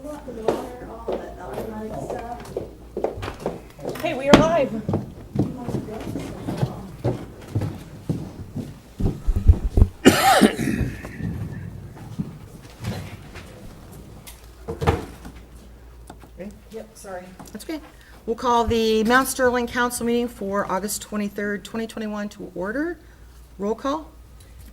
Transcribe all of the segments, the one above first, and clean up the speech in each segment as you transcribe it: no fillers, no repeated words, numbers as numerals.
up in the water, all that automatic stuff. Hey, we are live. Yep, sorry. That's okay. We'll call the Mount Sterling Council meeting for August 23rd, 2021 to order. Roll call.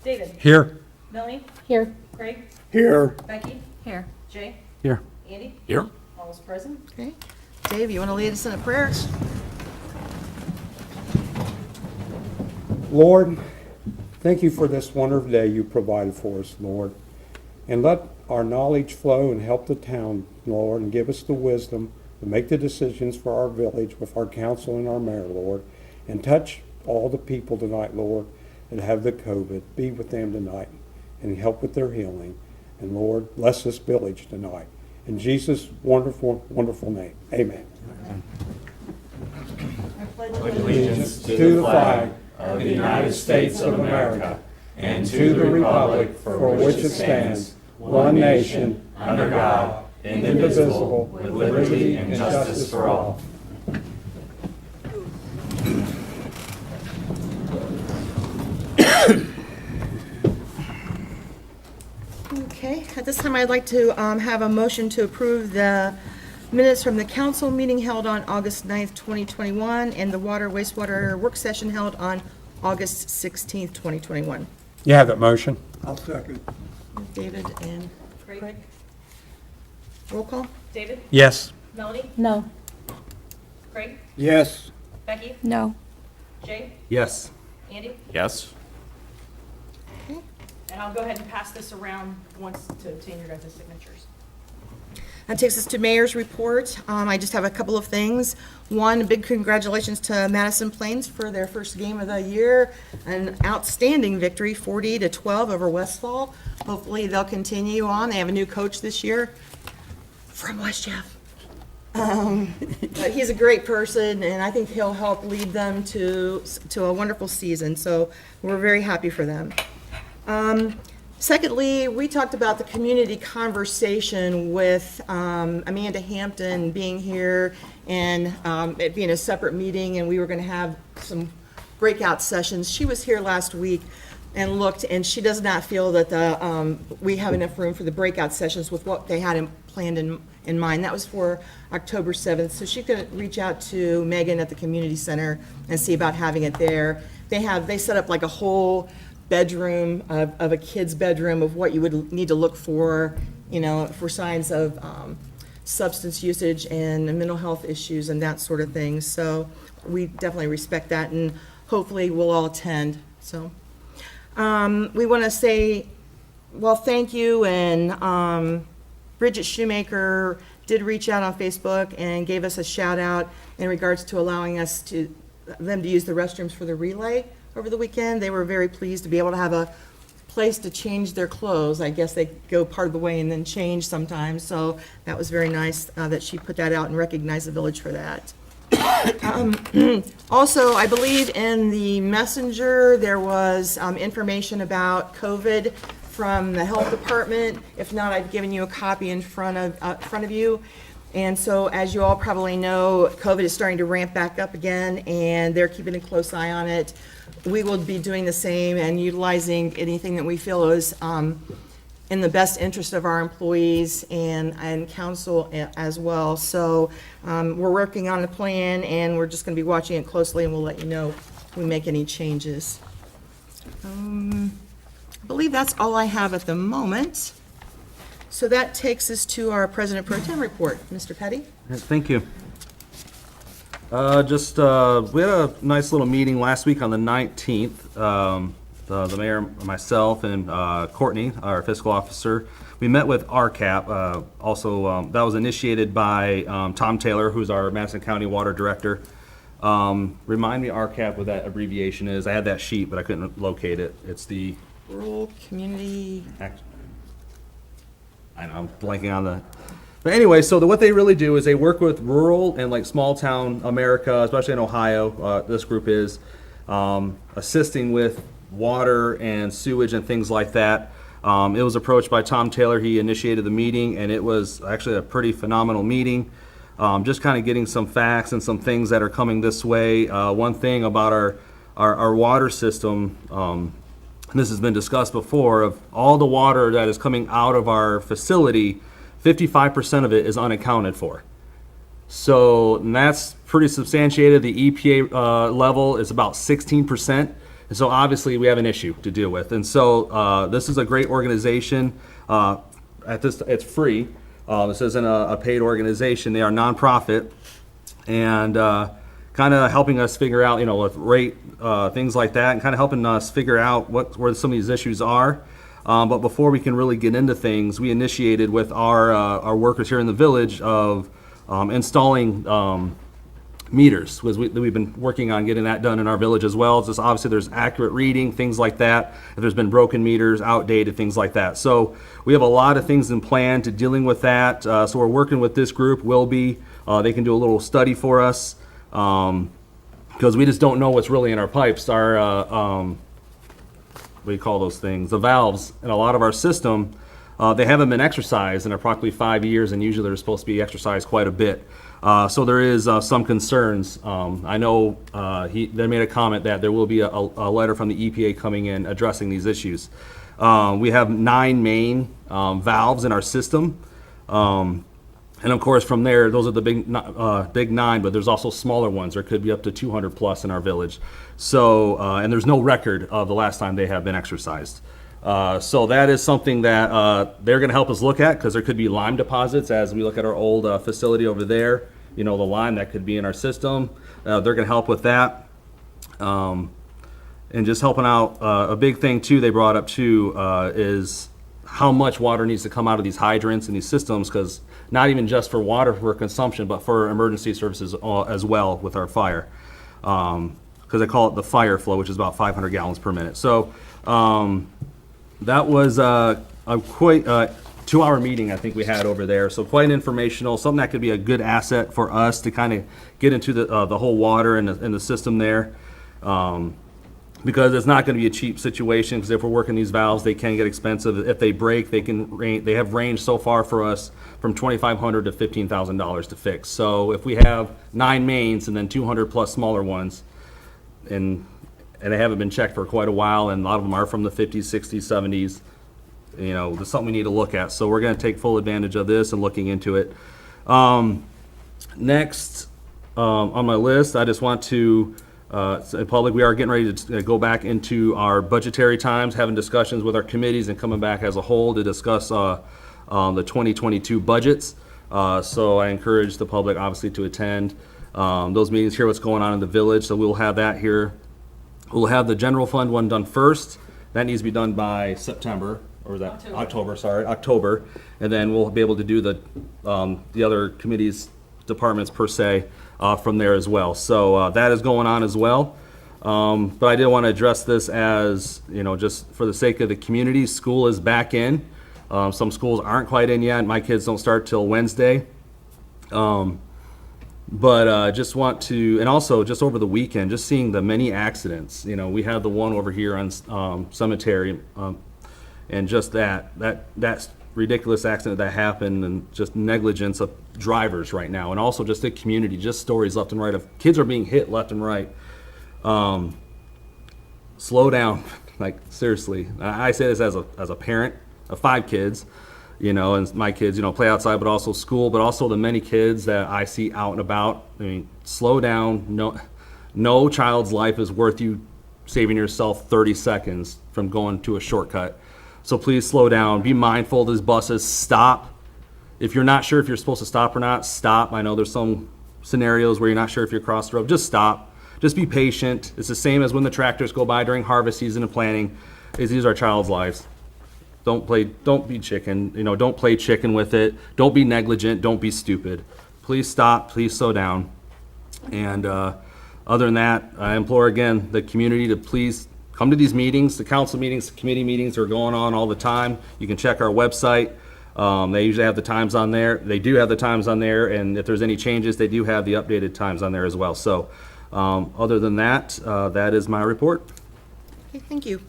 David. Here. Melanie. Here. Craig. Here. Becky. Here. Jay. Here. Andy. Here. All is present. Okay. Dave, you want to lead us in a prayer? Lord, thank you for this wonderful day you provided for us, Lord. And let our knowledge flow and help the town, Lord, and give us the wisdom to make the decisions for our village with our council and our mayor, Lord. And touch all the people tonight, Lord, that have the COVID. Be with them tonight and help with their healing. And Lord, bless this village tonight. In Jesus' wonderful, wonderful name, amen. I pledge Allegiance To the flag of the United States of America and to the republic for which it stands, one nation, under God, indivisible, with liberty and justice for all. Okay, at this time, I'd like to have a motion to approve the minutes from the council meeting held on August 9th, 2021, and the water wastewater work session held on August 16th, 2021. You have that motion? I'll second. David and Craig. Craig. Roll call. David. Yes. Melanie. No. Craig. Yes. Becky. No. Jay. Yes. Andy. Yes. And I'll go ahead and pass this around once to obtain your guys' signatures. That takes us to mayor's report. I just have a couple of things. One, big congratulations to Madison Plains for their first game of the year. An outstanding victory, 40-12 over Westfall. Hopefully they'll continue on. They have a new coach this year from West Jeff. But he's a great person, and I think he'll help lead them to a wonderful season. So we're very happy for them. Secondly, we talked about the community conversation with Amanda Hampton being here and it being a separate meeting, and we were going to have some breakout sessions. She was here last week and looked, and she does not feel that we have enough room for the breakout sessions with what they had planned in mind. That was for October 7th, so she could reach out to Megan at the community center and see about having it there. They set up like a whole bedroom of a kid's bedroom of what you would need to look for, for signs of substance usage and mental health issues and that sort of thing. So we definitely respect that, and hopefully we'll all attend. So we want to say, well, thank you. And Bridget Shoemaker did reach out on Facebook and gave us a shout out in regards to allowing them to use the restrooms for the relay over the weekend. They were very pleased to be able to have a place to change their clothes. I guess they go part of the way and then change sometimes. So that was very nice that she put that out and recognized the village for that. Also, I believe in the messenger, there was information about COVID from the health department. If not, I've given you a copy in front of you. And so, as you all probably know, COVID is starting to ramp back up again, and they're keeping a close eye on it. We will be doing the same and utilizing anything that we feel is in the best interest of our employees and council as well. So we're working on a plan, and we're just going to be watching it closely, and we'll let you know if we make any changes. I believe that's all I have at the moment. So that takes us to our President Pro Tem report. Mr. Petty? Thank you. We had a nice little meeting last week on the 19th. The mayor, myself, and Courtney, our fiscal officer, we met with RCAP. That was initiated by Tom Taylor, who's our Madison County Water Director. Remind me, RCAP, what that abbreviation is. I had that sheet, but I couldn't locate it. It's the... Rural Community... I know, I'm blanking on the... But anyway, so what they really do is they work with rural and like small town America, especially in Ohio, this group is, assisting with water and sewage and things like that. It was approached by Tom Taylor. He initiated the meeting, and it was actually a pretty phenomenal meeting. Just kind of getting some facts and some things that are coming this way. One thing about our water system, and this has been discussed before, of all the water that is coming out of our facility, 55% of it is unaccounted for. So and that's pretty substantiated. The EPA level is about 16%. And so obviously we have an issue to deal with. And so this is a great organization. It's free. This isn't a paid organization. They are nonprofit, and kind of helping us figure out, with rate, things like that, and kind of helping us figure out where some of these issues are. But before we can really get into things, we initiated with our workers here in the village of installing meters, because we've been working on getting that done in our village as well. Just obviously there's accurate reading, things like that. If there's been broken meters, outdated, things like that. So we have a lot of things in plan to dealing with that. So we're working with this group, they can do a little study for us, because we just don't know what's really in our pipes. Our, what do you call those things? The valves in a lot of our system, they haven't been exercised in approximately 5 years, and usually they're supposed to be exercised quite a bit. So there is some concerns. I know they made a comment that there will be a letter from the EPA coming in addressing these issues. We have 9 main valves in our system. And of course, from there, those are the big 9, but there's also smaller ones. There could be up to 200 plus in our village. So, and there's no record of the last time they have been exercised. So that is something that they're going to help us look at, because there could be lime deposits as we look at our old facility over there. The lime that could be in our system. They're going to help with that. And just helping out. A big thing too they brought up too is how much water needs to come out of these hydrants and these systems, because not even just for water for consumption, but for emergency services as well with our fire. Because they call it the fire flow, which is about 500 gallons per minute. So that was a quite 2-hour meeting I think we had over there. So quite informational, something that could be a good asset for us to kind of get into the whole water and the system there. Because it's not going to be a cheap situation, because if we're working these valves, they can get expensive. If they break, they have ranged so far for us from $2,500 to $15,000 to fix. So if we have 9 mains and then 200 plus smaller ones, and they haven't been checked for quite a while, and a lot of them are from the 50s, 60s, 70s, there's something we need to look at. So we're going to take full advantage of this and looking into it. Next on my list, I just want to in public, we are getting ready to go back into our budgetary times, having discussions with our committees and coming back as a whole to discuss the 2022 budgets. So I encourage the public obviously to attend those meetings, hear what's going on in the village. So we'll have that here. We'll have the general fund one done first. That needs to be done by September, or is that October. And then we'll be able to do the other committees, departments per se, from there as well. So that is going on as well. But I did want to address this as, just for the sake of the community. School is back in. Some schools aren't quite in yet. My kids don't start till Wednesday. But just want to, and also just over the weekend, just seeing the many accidents. We had the one over here on Cemetery, and just that ridiculous accident that happened, and just negligence of drivers right now, and also just the community, just stories left and right of kids are being hit left and right. Slow down, like seriously. I say this as a parent of 5 kids, and my kids, play outside, but also school, but also the many kids that I see out and about. I mean, slow down. No child's life is worth you saving yourself 30 seconds from going to a shortcut. So please slow down. Be mindful of these buses. Stop. If you're not sure if you're supposed to stop or not, stop. I know there's some scenarios where you're not sure if you're across the road. Just stop. Just be patient. It's the same as when the tractors go by during harvest season and planting. These are child's lives. Don't be chicken. Don't play chicken with it. Don't be negligent. Don't be stupid. Please stop. Please slow down. And other than that, I implore again the community to please come to these meetings. The council meetings, the committee meetings are going on all the time. You can check our website. They usually have the times on there. They do have the times on there, and if there's any changes, they do have the updated times on there as well. So other than that, that is my report. Okay, thank you.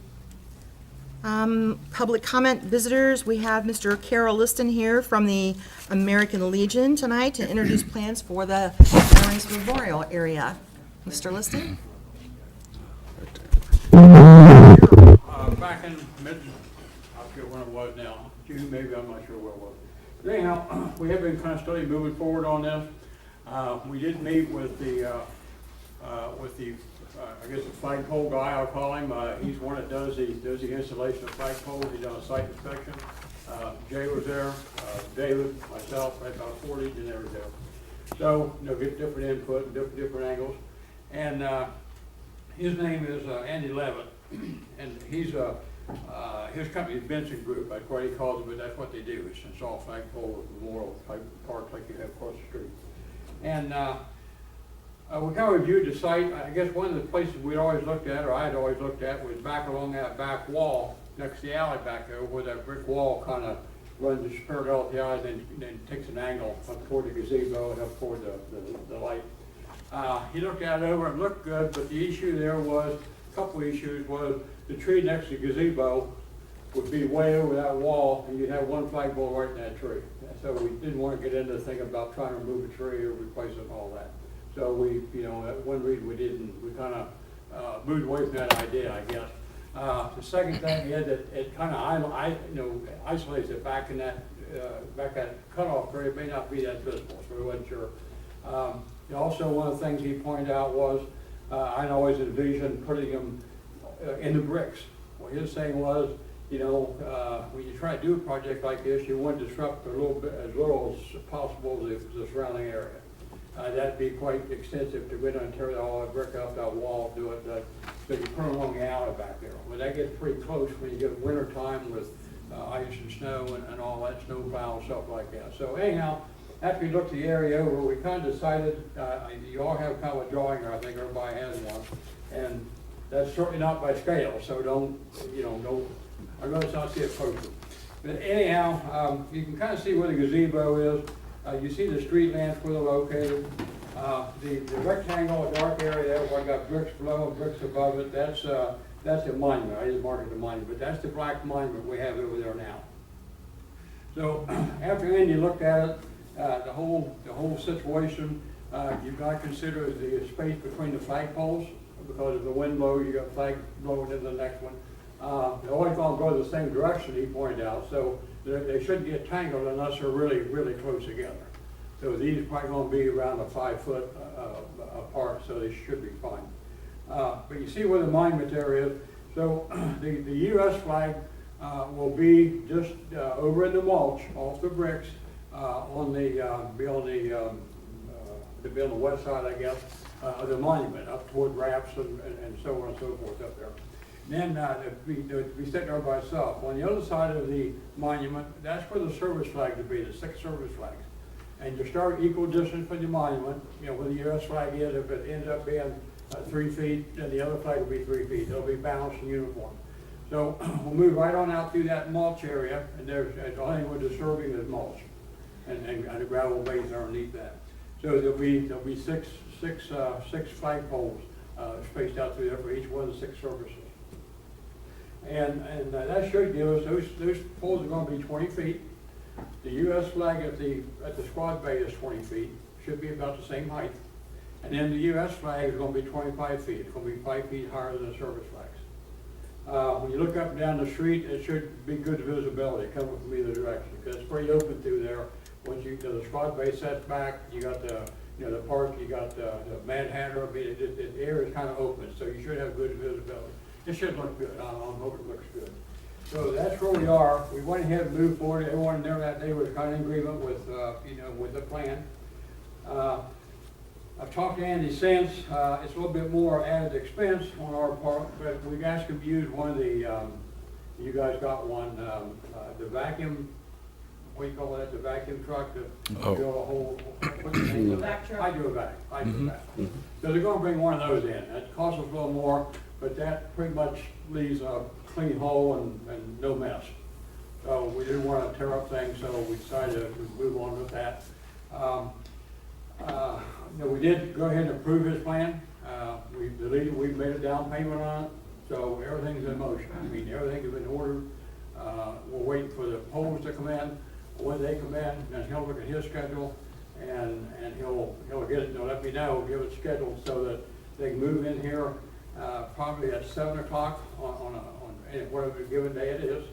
Public comment visitors, we have Mr. Carol Liston here from the American Legion tonight to introduce plans for the Veterans Memorial area. Mr. Liston? Back in mid, I forget when it was now, June maybe, I'm not sure where it was. But anyhow, we have been kind of steadily moving forward on this. We did meet with the, I guess the flagpole guy, I'll call him. He's one that does the installation of flagpoles. He's done a site inspection. Jay was there, David, myself, I had about 40 engineers there. So, get different input and different angles. And his name is Andy Levitt, and he's his company is Benson Group. That's what he calls it, but that's what they do. It's install flagpole memorial type parks like you have across the street. And we kind of reviewed the site. I guess one of the places we'd always looked at, or I had always looked at, was back along that back wall next to the alley back there, where that brick wall kind of runs just parallel to the alley, then takes an angle up toward the gazebo and up toward the light. He looked at it over and looked good, but the issue there was, a couple of issues, was the tree next to the gazebo would be way over that wall, and you'd have one flagpole right in that tree. And so we didn't want to get into thinking about trying to remove a tree or replace it and all that. So we, that's one reason we kind of moved away from that idea, I guess. The second thing is that it kind of, isolates it back in that, cutoff area. It may not be that visible, so we wasn't sure. Also, one of the things he pointed out was, I'd always envisioned putting them in the bricks. What his saying was, when you try to do a project like this, you want to disrupt as little as possible the surrounding area. That'd be quite extensive to go in and tear all that brick up, that wall, do it. So you put them along the alley back there. Well, that gets pretty close when you get winter time with ice and snow and all that, snow plow and stuff like that. So anyhow, after we looked the area over, we kind of decided, you all have kind of a drawing, or I think everybody has one, and that's certainly not by scale, so don't, I notice I see it posted. But anyhow, you can kind of see where the gazebo is. You see the street lamps where they're located. The rectangle, dark area there, where I got bricks below and bricks above it, that's a monument. I didn't mark it a monument, but that's the black monument we have over there now. So after Andy looked at it, the whole situation, you've got to consider the space between the flagpoles, because if the wind blows, you got flag blowing into the next one. They're always going to go the same direction, he pointed out, so they shouldn't get tangled unless they're really, really close together. So these are probably going to be around a 5 foot apart, so they should be fine. But you see where the monument there is. So the U.S. flag will be just over in the mulch, off the bricks, be on the west side, I guess, of the monument, up toward Raps and so on and so forth up there. Then it'd be sitting there by itself. On the other side of the monument, that's where the service flag would be, the 6 service flags. And you start equal distance from the monument, where the U.S. flag is. If it ends up being 3 feet, then the other flag will be 3 feet. They'll be balanced and uniform. So we'll move right on out through that mulch area, and the only thing we're disturbing is mulch, and the gravel base underneath that. So there'll be six flagpoles spaced out through there for each one of the 6 services. And that should give us, those poles are going to be 20 feet. The U.S. flag at the squad bay is 20 feet, should be about the same height. And then the U.S. flag is going to be 25 feet. It's going to be 5 feet higher than the service flags. When you look up and down the street, it should be good visibility coming from either direction, because it's pretty open through there. Once the squad bay sets back, you got the park, you got the Mad Hatter. I mean, the area is kind of open, so you should have good visibility. It should look good. I'm hoping it looks good. So that's where we are. We went ahead and moved forward. Everyone there that day was kind of in agreement with, with the plan. I've talked to Andy since. It's a little bit more added expense on our part, but we've asked him to use one of the, you guys got one, the vacuum, what do you call that, the vacuum truck that build a whole, what's the name of it? Vac truck? Hydrovac. So they're going to bring one of those in. It costs us a little more, but that pretty much leaves a clean hole and no mess. So we didn't want to tear up things, so we decided to move on with that. We did go ahead and approve his plan. We made a down payment on it, So everything's in motion. I mean, everything's been ordered. We're waiting for the poles to come in. When they come in, then he'll look at his schedule and he'll get it, he'll let me know, give it scheduled so that they can move in here, probably at 7 o'clock on whatever given day it is.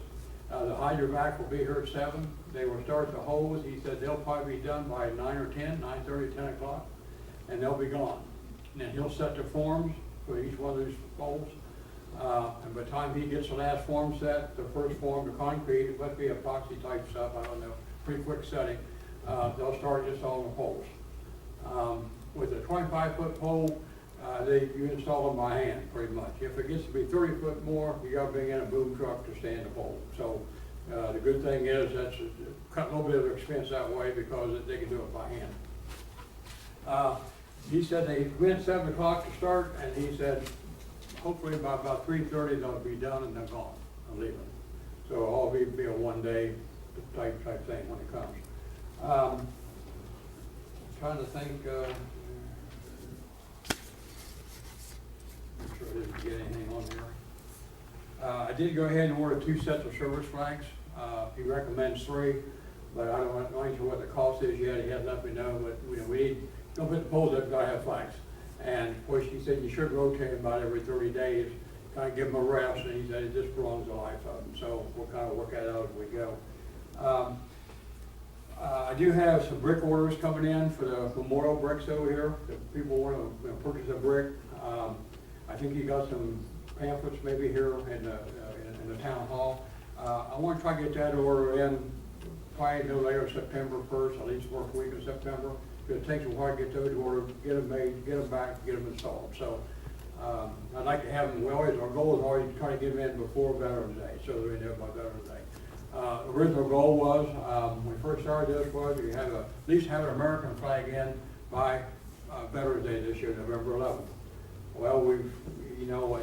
The hydrovac will be here at 7. They will start the hose. He said they'll probably be done by 9 or 10, 9:30, 10 o'clock, and they'll be gone. And then he'll set the forms for each one of these poles. And by the time he gets the last form set, the first form, the concrete, it must be epoxy type stuff, I don't know, pretty quick setting. They'll start just on the poles. With a 25-foot pole, you install them by hand, pretty much. If it gets to be 30 foot more, you gotta bring in a boom truck to stand the pole. So, the good thing is that's cut a little bit of expense that way because they can do it by hand. He said they went 7 o'clock to start, and he said hopefully by about 3:30 they'll be done and they're gone, I'm leaving. So it'll be a one-day type thing when it comes. Trying to think, make sure I didn't get anything on here. I did go ahead and order 2 sets of service flags. He recommends 3, but I don't know what the cost is yet. He hasn't let me know, but we need, don't put the poles up, gotta have flags. And of course, he said you should rotate them about every 30 days, kind of give them a rest, and he said it just prolongs the life of them. So we'll kind of work that out as we go. I do have some brick orders coming in for the memorial bricks over here. If people want to purchase a brick, I think you got some pamphlets maybe here in the town hall. I want to try to get that order in probably no later September 1st, at least first week of September. It takes a while to get those ordered, get them made, get them back, get them installed. So I'd like to have them, our goal is always try to get them in before Veterans Day, so they're in there by Veterans Day. Original goal was, when we first started this, was we had at least have an American flag in by Veterans Day this year, November 11th. Well,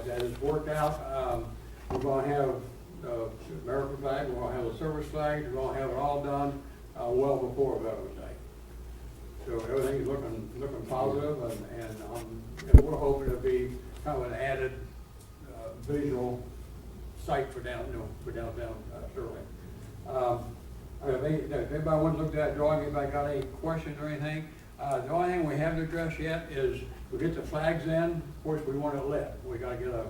that has worked out. We're going to have the American flag, we're going to have the service flag, we're going to have it all done well before Veterans Day. So everything's looking positive, and we're hoping to be kind of an added visual site for downtown Sterling. If anybody wants to look at that drawing, anybody got any questions or anything? The only thing we haven't addressed yet is we get the flags in. Of course, we want it lit. We got to get a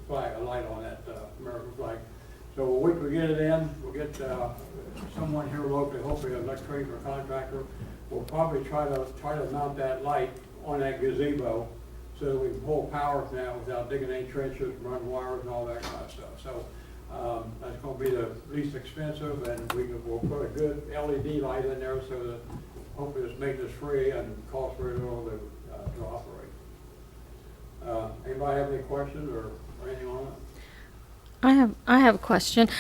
light on that American flag. So we'll wait to get it in. We'll get someone here locally, hopefully an electrician or contractor. We'll probably try to mount that light on that gazebo so that we can pull power now without digging any trenches, run wires and all that kind of stuff. So that's going to be the least expensive, and we'll put a good LED light in there so that hopefully it's maintenance free and costs very little to operate. Anybody have any questions or anything on it? I have a question.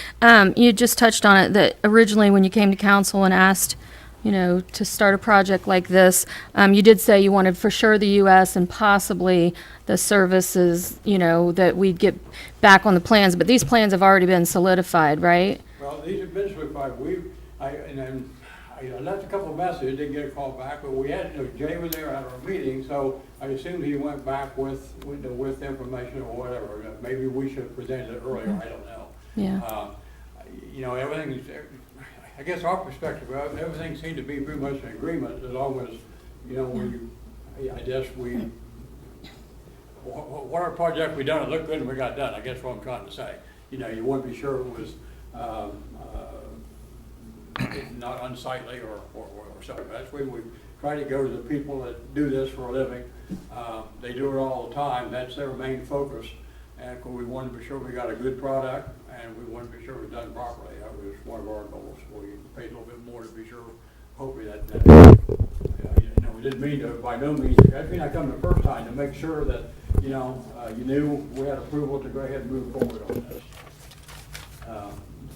You just touched on it, that originally when you came to council and asked, to start a project like this, you did say you wanted for sure the U.S. and possibly the services, that we'd get back on the plans, but these plans have already been solidified, right? Well, these have been solidified. I left a couple of messages, didn't get a call back, but we had, Jay was there at our meeting, so I assumed he went back with information or whatever. Maybe we should have presented it earlier, I don't know. Yeah. Everything is, I guess our perspective, everything seemed to be pretty much in agreement as long as, whatever project we done, it looked good and we got done. I guess what I'm trying to say. You want to be sure it was not unsightly or something. That's when we try to go to the people that do this for a living. They do it all the time. That's their main focus. And we want to be sure we got a good product, and we want to be sure it was done properly. That was one of our goals. We paid a little bit more to be sure. Hopefully we didn't mean to, by no means. I mean, I come the first time to make sure that you knew we had approval to go ahead and move forward on this.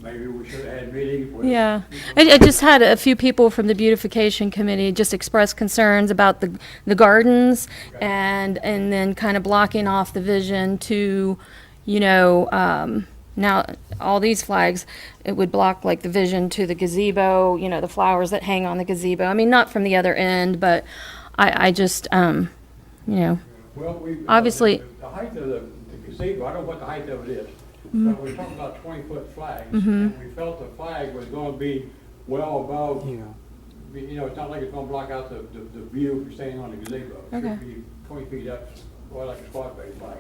Maybe we should have had meetings with. Yeah, I just had a few people from the beautification committee just express concerns about the gardens, Okay. and then kind of blocking off the vision to, now all these flags, it would block like the vision to the gazebo, the flowers that hang on the gazebo. I mean, not from the other end, but I just, Well, obviously- the height of the gazebo, I don't know what the height of it is, but we're talking about 20-foot flags. And we felt the flag was gonna be well above, you know, it's not like it's gonna block out the view if you're standing on the gazebo. It Okay. should be 20 feet up, or like a squad base flag.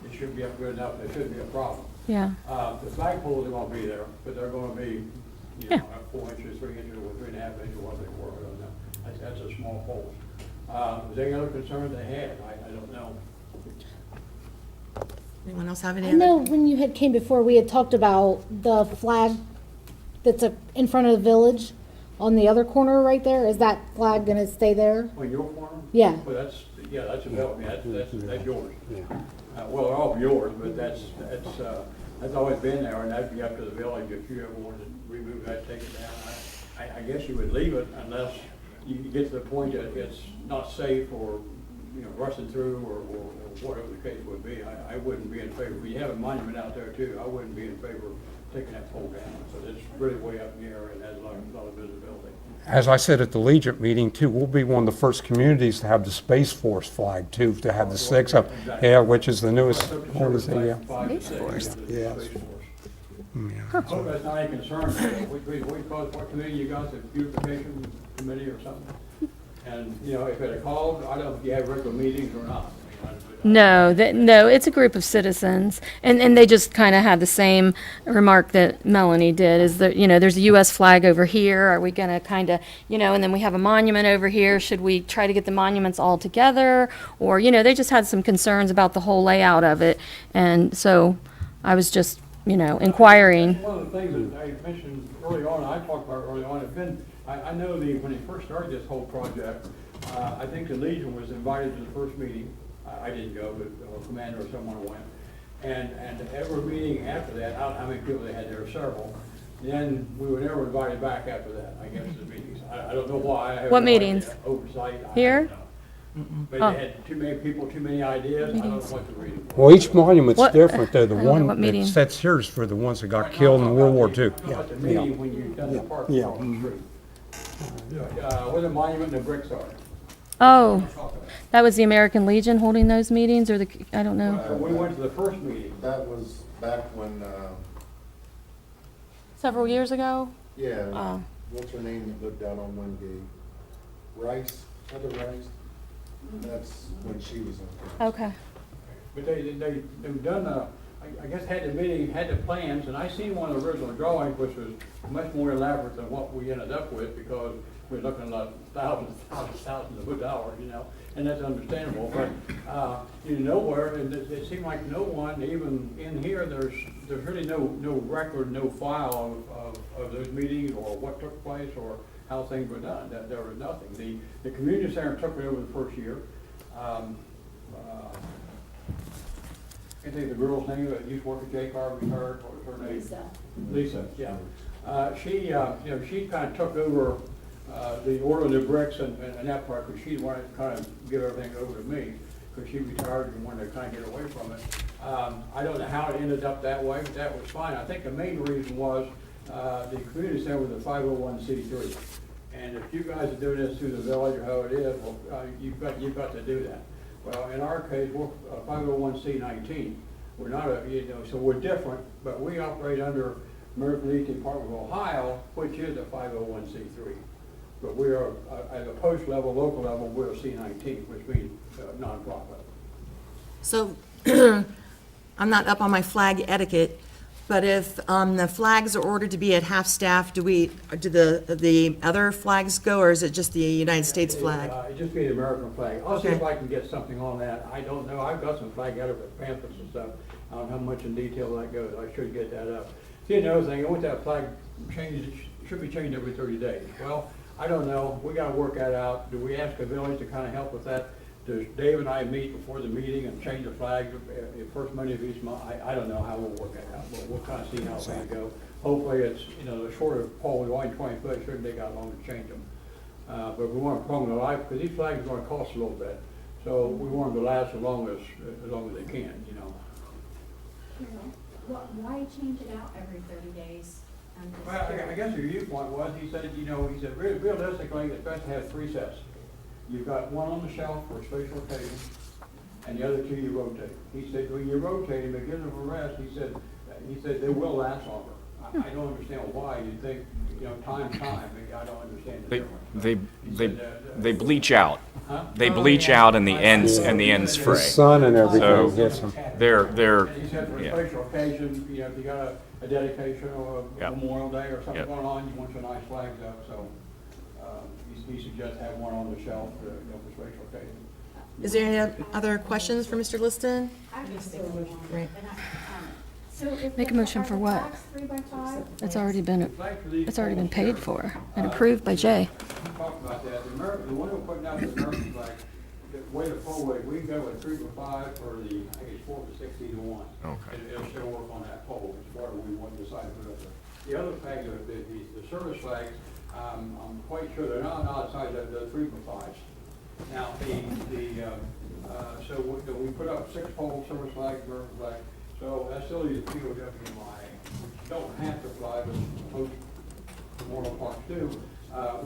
It should be up good enough, there shouldn't be a problem. Yeah, The flagpoles are gonna be there, but they're gonna be, you Yeah. know, 4 inches, 3 inches, or 3.5 inches, what they were, I don't know. That's a small pole. Was there any other concern they had? I don't know. Anyone else have any I other? know when you had came before, we had talked about the flag that's in front of the village on the other corner right there. Is that flag gonna stay there? On your corner? Yeah. Well, that's about me, that's yours. Well, they're all yours, but that's always been there, and that'd be up to the village if you ever wanted to remove that, take it down. I guess you would leave it unless you get to the point that it's not safe or, you know, rushing through or whatever the case would be. I wouldn't be in favor. We have a monument out there too. I wouldn't be in favor of taking that pole down. So it's really way up in the air and has a lot of visibility. As I said at the Legion meeting too, we'll be one of the first communities to have the Space Force flag too, to have the 6 up, yeah, which is the newest organization, yeah. Space Force. Yeah. Space Force. Hope that's not any concern. We call it, what committee you got, the beautification committee or something? And, you know, if it had called, I don't know if you have regular meetings or not. no, no, it's a group of citizens, and they just kind of had the same remark that Melanie did, is that, you know, there's a U.S. flag over here, are we gonna kind of, you know, and then we have a monument over here, should we try to get the monuments all together? Or, you know, they just had some concerns about the whole layout of it, and so I was just, you know, inquiring. One of the things that I mentioned early on, I talked about early on, I know when they first started this whole project, I think the Legion was invited to the first meeting. I didn't go, but a commander or someone went. And every meeting after that, I don't know how many people they had there, several. Then we were never invited back after that, I guess, to the meetings. I don't know why. I have What no meetings? idea. Oversight. I Here? don't know. But Oh. they had too many people, too many ideas. I don't know what the reason was. Well, each monument's What- different though. The I don't know what one meeting. that sets here is for the ones that got Right, killed in no, World War I'm II. talking about the meeting when you done the park Yeah. across the street. Where the monument and the bricks are. Oh, Talk about it. that was the American Legion holding those meetings, or the, I don't know. We went to the first meeting. That was back when, Several years ago? yeah, Oh, what's her name that lived down on Wingate? Rice, Heather Rice? That's when she was on. okay. But they've done, I guess had the meeting, had the plans, and I seen one of the original drawings, which was much more elaborate than what we ended up with, because we're looking at thousands of dollars, you know, and that's understandable, but, nowhere, and it seemed like no one, even in here, there's really no record, no file of those meetings, or what took place, or how things were done. That there was nothing. The community center took it over the first year. I think the girl's name that used to work at J-Car retired, what was her name? Lisa, yeah. She kind of took over the order of the bricks and that part, because she wanted to kind of give everything over to me, because she retired and wanted to kind of get away from it. I don't know how it ended up that way, but that was fine. I think the main reason was the community center was a 501c3. And if you guys are doing this through the village or how it is, well, you've got to do that. Well, in our case, we're 501c19. We're not so we're different, but we operate under American Legion Department of Ohio, which is a 501c3. But we are, at a post level, local level, we're a C19, which means nonprofit. So, I'm not up on my flag etiquette, but if the flags are ordered to be at half-staff, do the other flags go, or is it just the United States flag? It just be the American flag. I'll see if Okay. I can get something on that. I don't know. I've got some flag out of it, pamphlets and stuff. I don't know how much in detail that goes. I should get that up. See, another thing, I want that flag changed, it should be changed every 30 days. Well, I don't know. We gotta work that out. Do we ask the village to kind of help with that? Does Dave and I meet before the meeting and change the flag first Monday of each month? I don't know how we'll work that out, but we'll kind of see how it's gonna go. Hopefully it's, the shorter pole, the only 20 foot, it shouldn't take that long to change them. But we want to prolong the life, because these flags are gonna cost a little bit. So we want them to last as long as they can, Why change it out every 30 days? I'm just Well, I curious. guess your viewpoint was, he said, realistically, it's best to have 3 sets. You've got one on the shelf for special occasions, and the other two you rotate. He said, when you rotate them, it gives them a rest, he said they will last longer. I don't understand why, you think, time, I don't understand the difference. They bleach out. Huh? They bleach out and the ends The fray. sun and everything So- hits them. They're, And he said for a yeah. special occasion, if you got a dedication or a Yep. Memorial Day or something Yep. going on, you want your nice flags up, so, he suggests have one on the shelf, for special occasion. Is there any other questions for Mr. Liston? I just really want Right. it. And so if Make a the- motion are for the what? flags 3x5? It's already been, Flags for these it's already been poles paid here, for and approved by Jay. We talked about that, the one we're putting out the American flag, the way the pole weight, we go with 3x5 for the, I think it's 4 to 60 to 1. Okay. It'll still work on that pole, it's whatever we want to decide to put up there. The other flags, the service flags, I'm quite sure they're not outside the 3x5s. Now, so we put up 6 pole service flags, American flag, so that still leaves a POWMI, which you don't have to fly, but most memorial parks do.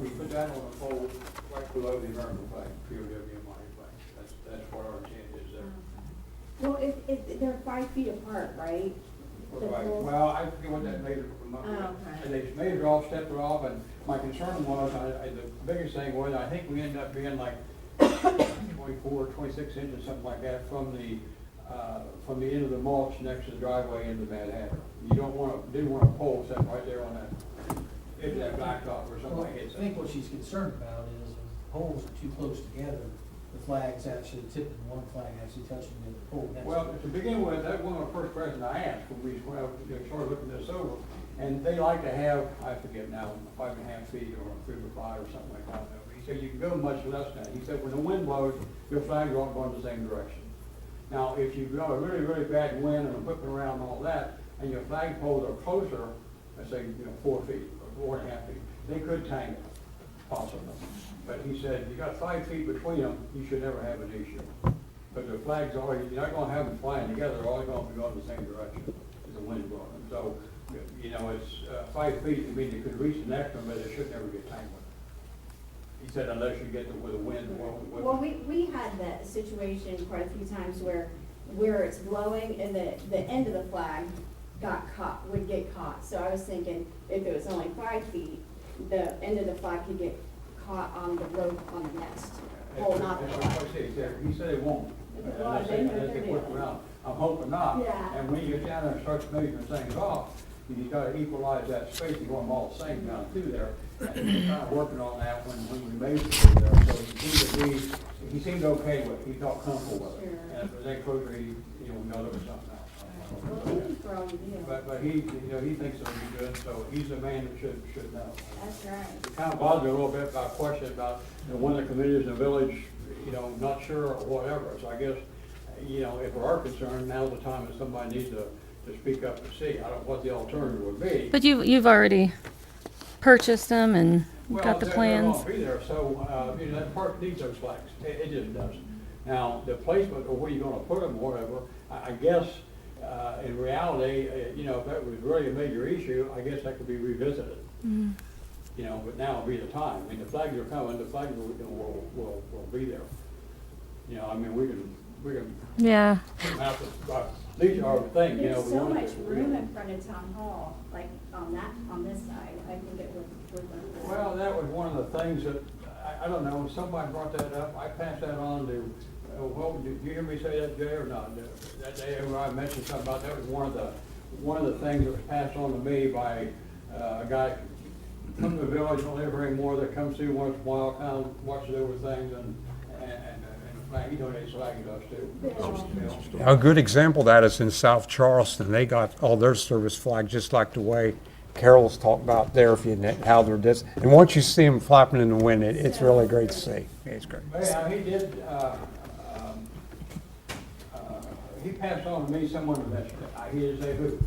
We put that on the pole right below the American flag, POWMI flag. That's what our intent is there. Well, they're 5 feet apart, right? The Right. poles? Well, I forget what that measured from up Oh, there. okay. And they measured it off, stepped it off, and my concern was, the biggest thing was, I think we ended up being like 24, 26 inches, something like that, from the end of the mulch next to the driveway into Mad Hatter. You didn't want a pole set right there on that blacktop or something Well, like I it. think what she's concerned about is if the poles are too close together, the flag's actually tipping, one flag actually touching the other pole. That's- Well, to begin with, that was one of the first questions I asked when we started looking this over. And they like to have, I forget now, 5.5 feet or 3x5 or something like that. He said you can go much less than that. He said when the wind blows, your flags are all going the same direction. Now, if you've got a really, really bad wind and whipping around and all that, and your flag poles are closer, let's say, 4 feet or 4.5 feet, they could tangle, possibly. But he said, you got 5 feet between them, you should never have an issue. But the flags are, you're not gonna have them flying together, they're all gonna be going the same direction as the wind blowing them. So, it's 5 feet, I mean, you could reach the next one, but it should never get tangled. He said unless you get with the wind. Well, we had that situation quite a few times where it's blowing and the end of the flag would get caught. So I was thinking if it was only 5 feet, the end of the flag could get caught on the rope on the next pole, not the flag. He said it won't. Unless they whip around. I'm hoping not. Yeah. And when you get down there and start measuring things off, you gotta equalize that space, you want them all the same down through there. And we're kind of working on that when we measured it there. So he seemed okay with it, he felt comfortable with it. Sure. And if there's any closer, we know there was something else. Well, thank you for all you do. But he thinks it'll be good, so he's the man that should know. That's right. It kind of bothered me a little bit about question about, one of the committees in the village, not sure or whatever. So I guess, if we are concerned, now's the time that somebody needs to speak up and see. I don't know what the alternative would be. But you've already purchased them and got the Well, plans. they're gonna be there, so, that park needs those flags. It just does. Now, the placement of where you're gonna put them or whatever, I guess, in reality, if that was really a major issue, I guess that could be revisited. But now would be the time. I mean, the flags are coming, the flags will be there. We can Yeah. these are the things, There's we so want much to. room in front of town hall, like on this side. I think it would. Well, that was one of the things that, I don't know, somebody brought that up, I passed that on to, did you hear me say that, Jay, or not? That day where I mentioned something about, that was one of the things that was passed on to me by a guy from the village, don't live here anymore, that comes through once in a while, kind of watches over things, and he donates flags to us too. A good example of that is in South Charleston. They got all their service flags just like the way Carol's talked about there, how they're this. And once you see them flapping in the wind, it's really great to see. It's great. But yeah, he did, he passed on to me someone that, he didn't say who.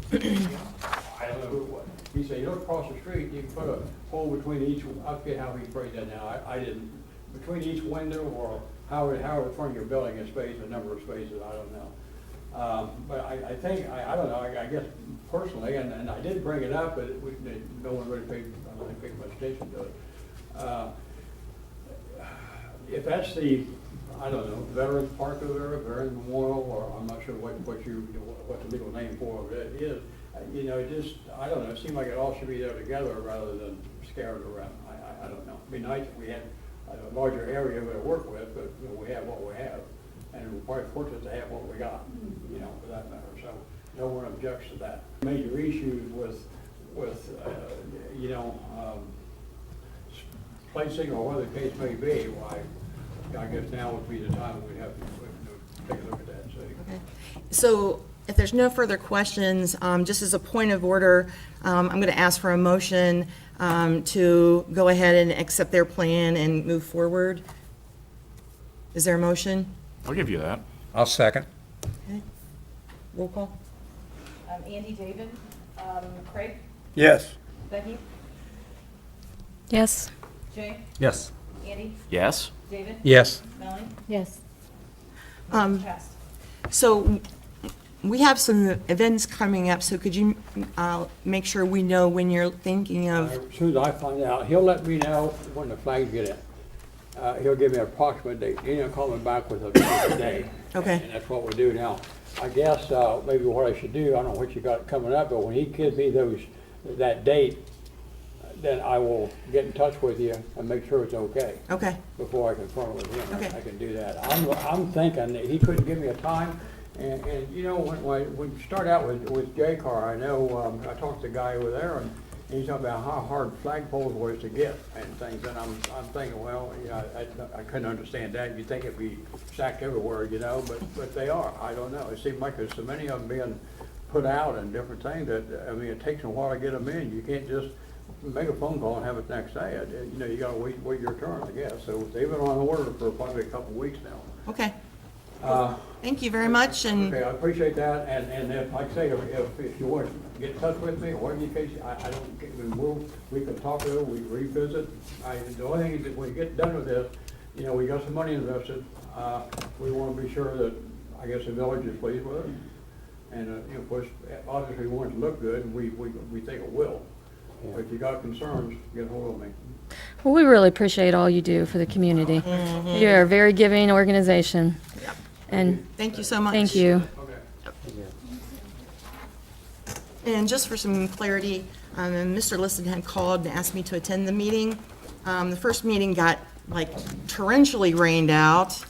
I don't know who it was. He said, you look across the street, you can put a hole between each, I forget how he phrased that now, I didn't, between each window or how in front of your building is spaced, a number of spaces, I don't know. But I think, I don't know, I guess personally, and I did bring it up, but no one really paid much attention to it. If that's I don't know, Veterans Park over there, Veterans Memorial, or I'm not sure what the legal name for it is. You know, it just, I don't know, it seems like it all should be there together rather than scattered around. I don't know. It'd be nice if we had a larger area to work with, but you know, we have what we have. And we're quite fortunate to have what we got, you know, for that matter. So no one objects to that. Major issues with you know, placing or whatever the case may be, why, I guess now would be the time we'd have to take a look at that and see. Okay. So if there's no further questions, just as a point of order, I'm going to ask for a motion to go ahead and accept their plan and move forward. Is there a motion? I'll give you that. I'll second. Okay. Roll call. Andy, David, Craig, Yes. Becky, Yes. Jay, Yes. Andy, Yes? David, Yes. Melanie, Yes. passed. So we have some events coming up, so could you make sure we know when you're thinking of, As soon as I find out, he'll let me know when the flags get in. He'll give me an approximate date. He didn't call me back with a day. Okay. And that's what we do now. I guess maybe what I should do, I don't know what you got coming up, but when he gives me that date, then I will get in touch with you and make sure it's okay okay, before I confirm it with him. Okay. I can do that. I'm thinking that he couldn't give me a time, and you know, when you start out with J-Car, I know, I talked to the guy over there, and he's talking about how hard flagpoles was to get and things, and I'm thinking, well, you know, I couldn't understand that. You'd think it'd be stacked everywhere, you know, but they are. I don't know. It seems like there's so many of them being put out and different things that, I mean, it takes a while to get them in. You can't just make a phone call and have it next day. You know, you gotta wait your turn, I guess. So they've been on order for probably a couple of weeks now. okay. Thank you very much, and Okay, I appreciate that, and if, like I say, if you want to get in touch with me, or whatever the case, I don't, we can talk to it, we can revisit. The only thing is that when we get done with this, you know, we got some money invested, we want to be sure that, I guess, the village is pleased with it. And, you know, of course, obviously we want it to look good, and we think it will. But if you got concerns, get hold of me. Well, we really appreciate all you do for the community. You're a very giving organization. And thank you so much. thank you. Okay. And just for some clarity, Mr. Liston had called and asked me to attend the meeting. The first meeting got like torrentially rained out,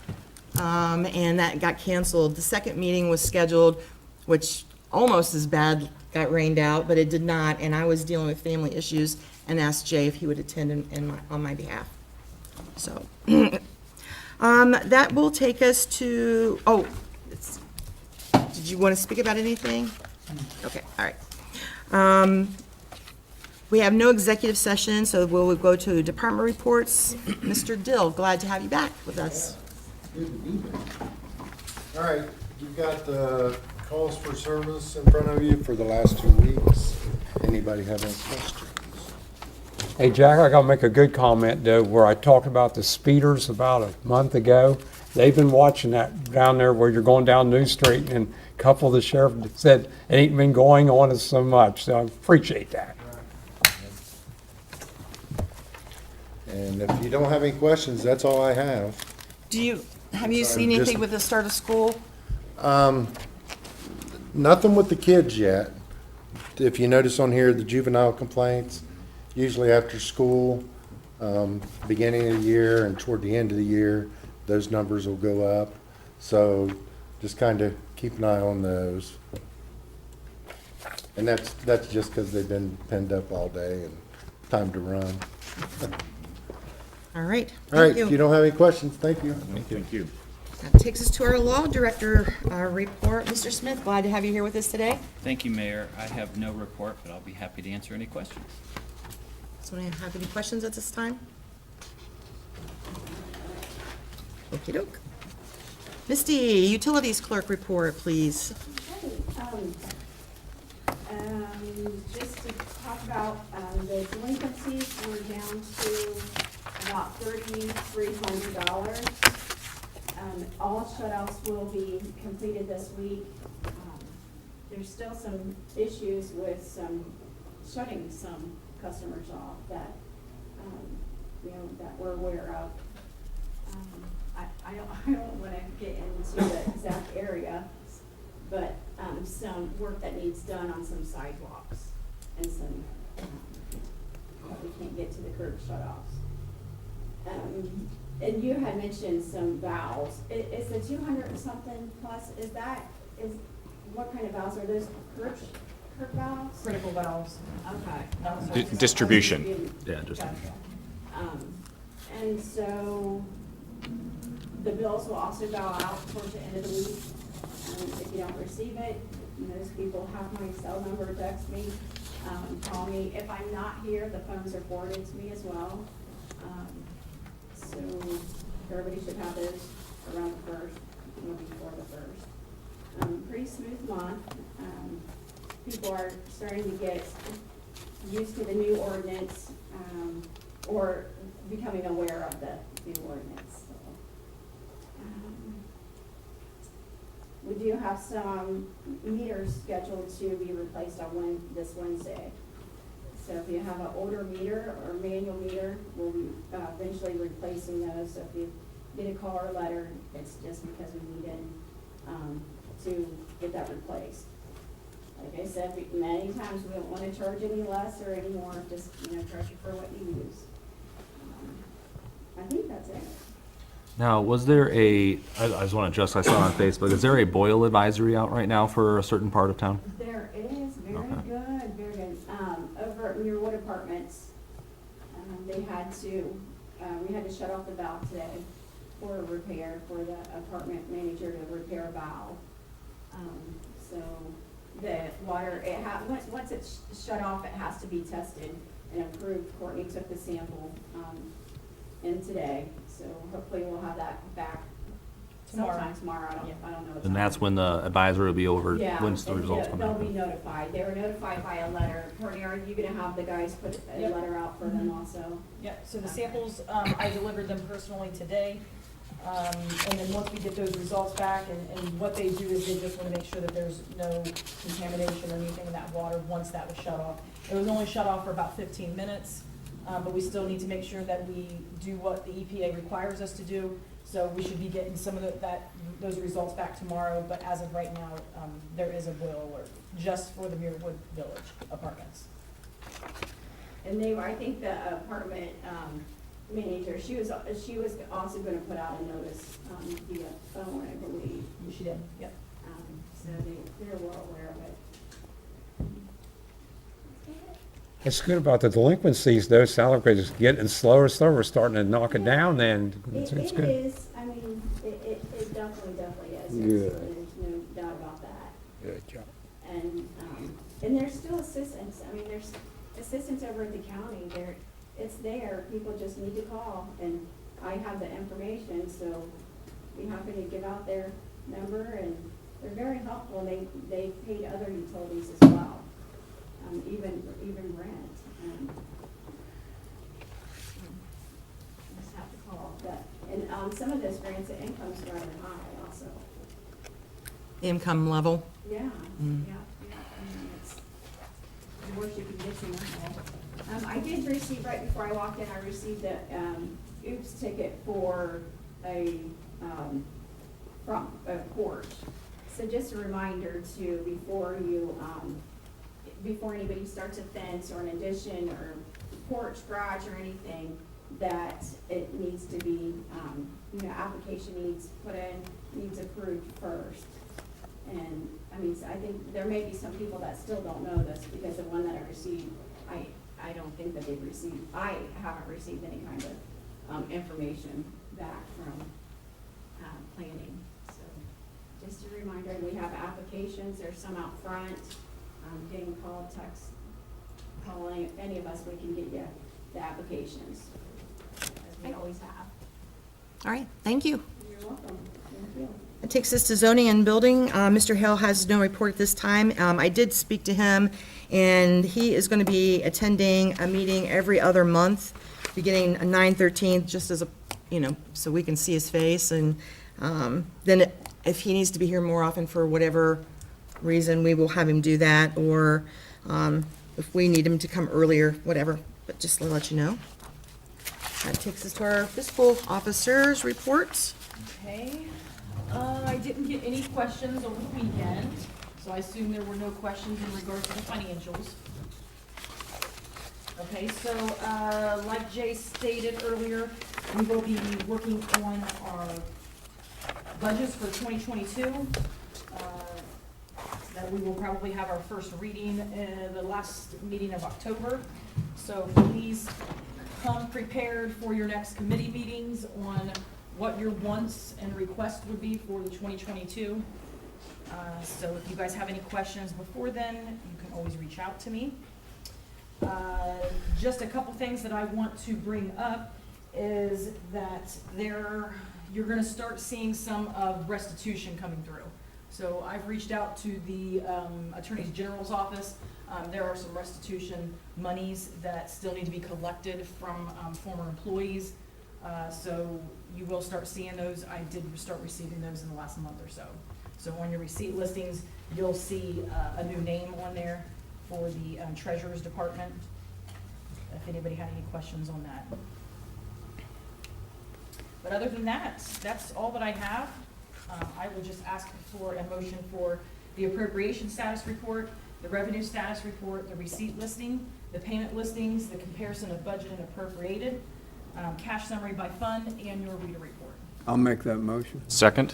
and that got canceled. The second meeting was scheduled, which almost as bad got rained out, but it did not, and I was dealing with family issues and asked Jay if he would attend on my behalf. So, that will take us to, did you want to speak about anything? Okay, all right. We have no executive session, so we'll go to department reports. Mr. Dill, glad to have you back with us. Good to be here. All right, you've got the calls for service in front of you for the last 2 weeks. Anybody have any questions? Hey, Jack, I gotta make a good comment though, where I talked about the speeders about a month ago. They've been watching that down there where you're going down New Street, and a couple of the sheriff said it ain't been going on as so much, so I appreciate that. And if you don't have any questions, that's all I have. Have you Sorry, seen anything just- with the start of school? Nothing with the kids yet. If you notice on here, the juvenile complaints, usually after school, beginning of the year and toward the end of the year, those numbers will go up. So just kind of keep an eye on those. And that's just because they've been penned up all day and time to run. All right, All right, thank if you you. don't have any questions, thank you. Thank you. That takes us to our law director report. Mr. Smith, glad to have you here with us today. Thank you, Mayor. I have no report, but I'll be happy to answer any questions. Does anyone have any questions at this time? Okey doke. Misty, utilities clerk report, please. Just to talk about, the delinquencies, we're down to about $3,300. All shut-offs will be completed this week. There's still some issues with shutting some customers off that, that we're aware of. I don't don't wanna get into the exact area, but, some work that needs done on some sidewalks and some, that we can't get to the curb shut-offs. And you had mentioned some valves. Is the 200 and something plus, what kind of valves are those? Curb valves? Critical valves. Okay. Distribution. Yeah, just. Gotcha. And so the bills will also go out towards the end of the week. If you don't receive it, those people have my cell number, text me, call me. If I'm not here, the phones are forwarded to me as well. So everybody should have those around the 1st, or before the 1st. Pretty smooth month. People are starting to get used to the new ordinance, or becoming aware of the new ordinance. So, we do have some meters scheduled to be replaced on this Wednesday. So if you have an older meter or manual meter, we'll be eventually replacing those. So if you get a call or letter, it's just because we needed to get that replaced. Like I said, many times we don't want to charge any less or any more, just, charge you for what you use. I think that's it. Now, was there I just want to adjust, I saw on Facebook, is there a boil advisory out right now for a certain part of town? There is, very Okay. good, very good. Over at Muir Wood Apartments, we had to shut off the valve today for a repair, for the apartment manager to repair a valve. So the water, once it's shut off, it has to be tested and approved. Courtney took the sample, in today, so hopefully we'll have that back sometime tomorrow. I don't know. what And that's time. when the advisory will be over, Yeah, when's the and results come they'll out? be notified. They were notified by a letter. Courtney, are you gonna have the guys put a Yep. letter out for them also? Yep, so the samples, I delivered them personally today. And then once we get those results back, and what they do is they just wanna make sure that there's no contamination or anything in that water once that was shut off. It was only shut off for about 15 minutes, but we still need to make sure that we do what the EPA requires us to do. So we should be getting some of those results back tomorrow, but as of right now, there is a boil alert, just for the Muir Wood Village apartments. And I think the apartment, manager, she was also gonna put out a notice, via phone, I believe. She did, yep. So they're well aware of it. It's good about the delinquencies, though. Salary grades is getting slower and slower. We're starting to knock it down, then it's It good. is, I mean, it definitely is. Good. There's no doubt about that. Good job. And there's still assistance. I mean, there's assistance over at the county. It's there. People just need to call, and I have the information, so be happy to give out their number, and they're very helpful. They paid other utilities as well, even rent. Just have to call. And some of those grants, the income's rather high also. Income level. Yeah, yeah. I mean, it's the worst you can get to now. I did receive, right before I walked in, I received a, oops ticket for a porch. So just a reminder to, before anybody starts a fence or an addition or porch, garage or anything, that it needs to be, application needs put in, needs approved first. And, I mean, I think there may be some people that still don't know this, because the one that I received, I don't think that they've received, I haven't received any kind of, information back from, planning. So, just a reminder, we have applications, there's some out front, getting called, text, calling, any of us, we can get you the applications, as we always have. All right, thank you. You're welcome, thank you. That takes us to zoning and building. Mr. Hale has no report at this time. I did speak to him, and he is going to be attending a meeting every other month, beginning 9/13, just as a, so we can see his face. And then if he needs to be here more often for whatever reason, we will have him do that, or if we need him to come earlier, whatever, but just to let you know. That takes us to our fiscal officer's reports. Okay, I didn't get any questions over the weekend, so I assume there were no questions in regards to the financials. Okay, so, like Jay stated earlier, we will be working on our budgets for 2022. That we will probably have our first reading in the last meeting of October. So please come prepared for your next committee meetings on what your wants and requests would be for the 2022. So if you guys have any questions before then, you can always reach out to me. Just a couple things that I want to bring up is that you're gonna start seeing some of restitution coming through. So I've reached out to the Attorney General's office. There are some restitution monies that still need to be collected from former employees. So you will start seeing those. I did start receiving those in the last month or so. So on your receipt listings, you'll see a new name on there for the Treasurer's Department, if anybody had any questions on that. But other than that, that's all that I have. I will just ask for a motion for the appropriation status report, the revenue status report, the receipt listing, the payment listings, the comparison of budget and appropriated, cash summary by fund, and your reader report. I'll make that motion. Second?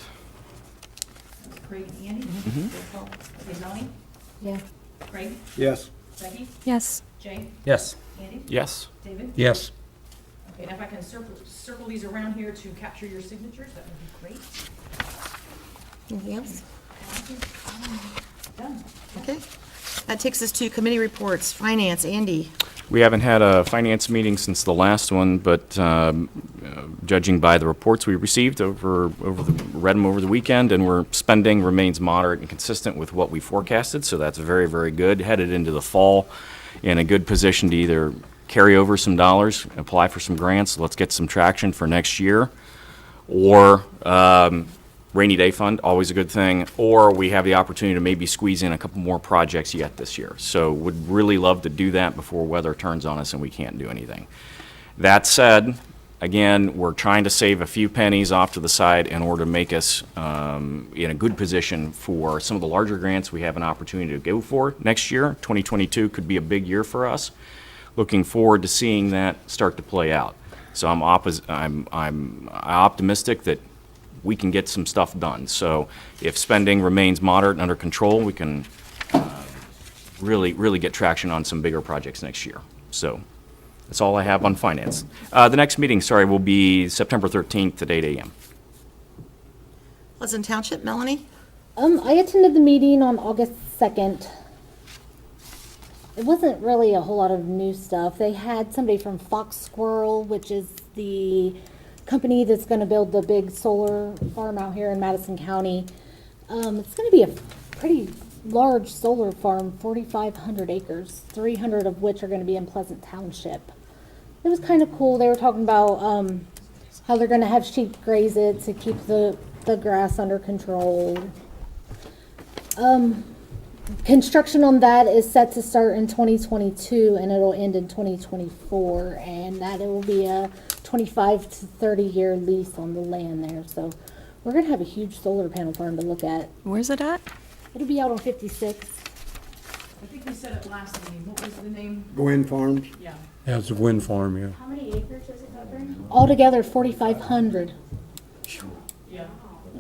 That was Craig and Andy. Roll call. Okay, Melanie? Yeah. Craig? Yes. Becky? Yes. Jay? Yes. Andy? Yes. David? Yes. Okay, and if I can circle these around here to capture your signatures, that would be great. Anything else? Done. Okay. That takes us to committee reports. Finance, Andy. We haven't had a finance meeting since the last one, but judging by the reports we received read them over the weekend, and our spending remains moderate and consistent with what we forecasted, so that's very, very good. Headed into the fall in a good position to either carry over some dollars, apply for some grants, let's get some traction for next year, or rainy day fund, always a good thing, or we have the opportunity to maybe squeeze in a couple more projects yet this year. So would really love to do that before weather turns on us and we can't do anything. That said, again, we're trying to save a few pennies off to the side in order to make us in a good position for some of the larger grants we have an opportunity to go for next year. 2022 could be a big year for us. Looking forward to seeing that start to play out. So I'm optimistic that we can get some stuff done. So if spending remains moderate and under control, we can really get traction on some bigger projects next year. So that's all I have on finance. The next meeting, will be September 13th at 8 a.m. Pleasant Township, Melanie? I attended the meeting on August 2nd. It wasn't really a whole lot of new stuff. They had somebody from Fox Squirrel, which is the company that's going to build the big solar farm out here in Madison County. It's going to be a pretty large solar farm, 4,500 acres, 300 of which are going to be in Pleasant Township. It was kind of cool. They were talking about how they're going to have sheep graze it to keep the grass under control. Construction on that is set to start in 2022 and it'll end in 2024, and that it will be a 25 to 30 year lease on the land there. So we're gonna have a huge solar panel farm to look at. Where's it at? It'll be out on 56. I think we said it last meeting. What was the name? Wind farms. Yeah. Yeah, it's a wind farm, yeah. How many acres does it cover? Altogether 4,500. Yeah.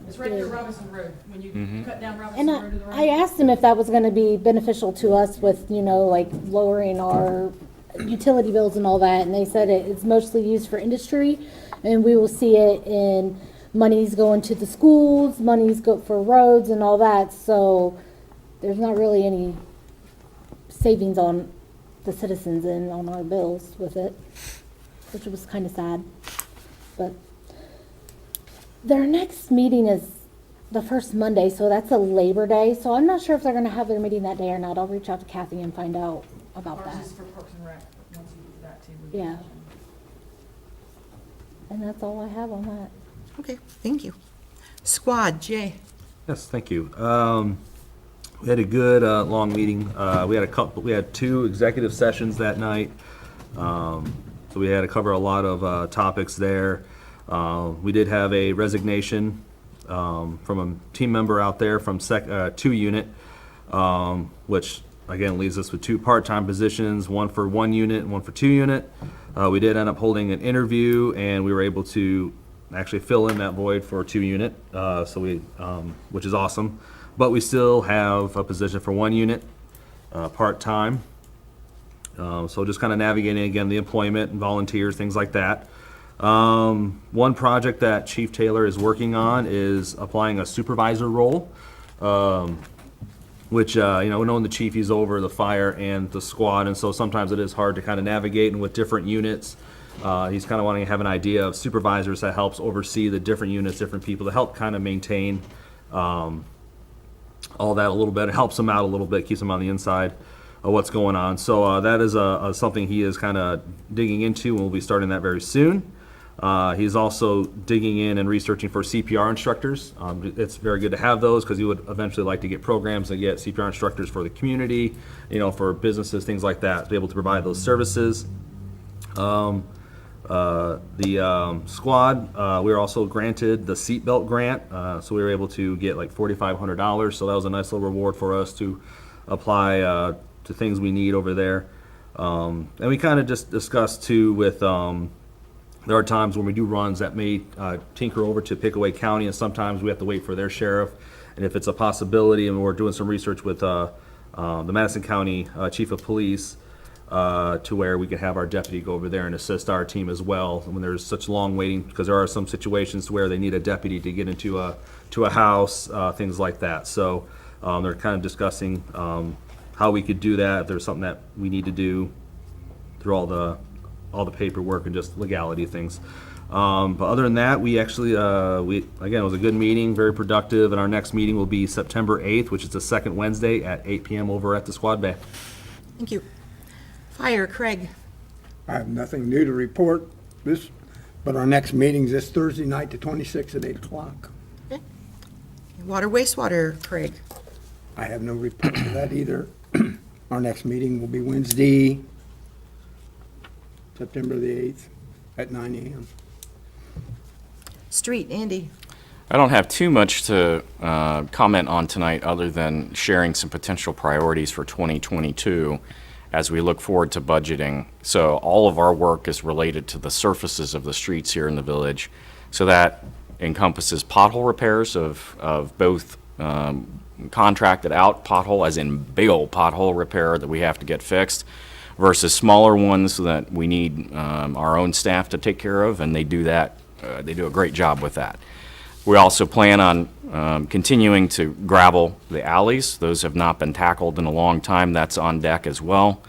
It's right there, Robinson Road, when you cut down And Robinson Road to the right. I asked him if that was gonna be beneficial to us with, like lowering our utility bills and all that, and they said it's mostly used for industry, and we will see it in monies going to the schools, monies go for roads and all that, so there's not really any savings on the citizens and on our bills with it, which was kind of sad. But their next meeting is the first Monday, so that's a Labor Day, so I'm not sure if they're gonna have their meeting that day or not. I'll reach out to Kathy and find out about Ours that. is for Parks and Rec, once you do that too. Yeah. And that's all I have on that. Okay, thank you. Squad, Jay. Yes, thank you. We had a good, long meeting. We had 2 executive sessions that night. So we had to cover a lot of topics there. We did have a resignation from a team member out there from 2 unit, which again leaves us with 2 part-time positions, one for 1 unit and one for 2 unit. We did end up holding an interview, and we were able to actually fill in that void for 2 unit, which is awesome. But we still have a position for 1 unit, part-time. So just kind of navigating again the employment and volunteers, things like that. One project that Chief Taylor is working on is applying a supervisor role, which, knowing the chief, he's over the fire and the squad, and so sometimes it is hard to kind of navigate, and with different units, he's kind of wanting to have an idea of supervisors that helps oversee the different units, different people, to help kind of maintain all that a little bit. It helps him out a little bit, keeps him on the inside of what's going on. So that is something he is kind of digging into, and we'll be starting that very soon. He's also digging in and researching for CPR instructors. It's very good to have those, because he would eventually like to get programs and get CPR instructors for the community, for businesses, things like that, to be able to provide those services. The squad, we were also granted the seatbelt grant, so we were able to get like $4,500. So that was a nice little reward for us to apply to things we need over there. And we kind of just discussed too with there are times when we do runs that may tinker over to Pickaway County, and sometimes we have to wait for their sheriff. And if it's a possibility, and we're doing some research with the Madison County Chief of Police, to where we can have our deputy go over there and assist our team as well when there's such long waiting, because there are some situations where they need a deputy to get into a house, things like that. So they're kind of discussing how we could do that, if there's something that we need to do through all the paperwork and just legality things. But other than that, we actually, again, it was a good meeting, very productive, and our next meeting will be September 8th, which is the second Wednesday at 8 p.m. over at the Squad Bay. Thank you. Fire, Craig. I have nothing new to report but our next meeting's this Thursday night, the 26th at 8 o'clock. Water, wastewater, Craig. I have no report for that either. Our next meeting will be Wednesday, September the 8th at 9 a.m. Street, Andy. I don't have too much to comment on tonight, other than sharing some potential priorities for 2022 as we look forward to budgeting. So all of our work is related to the surfaces of the streets here in the village. So that encompasses pothole repairs of both contracted out pothole, as in big old pothole repair that we have to get fixed, versus smaller ones that we need our own staff to take care of, and they do that. They do a great job with that. We also plan on continuing to gravel the alleys. Those have not been tackled in a long time. That's on deck as well.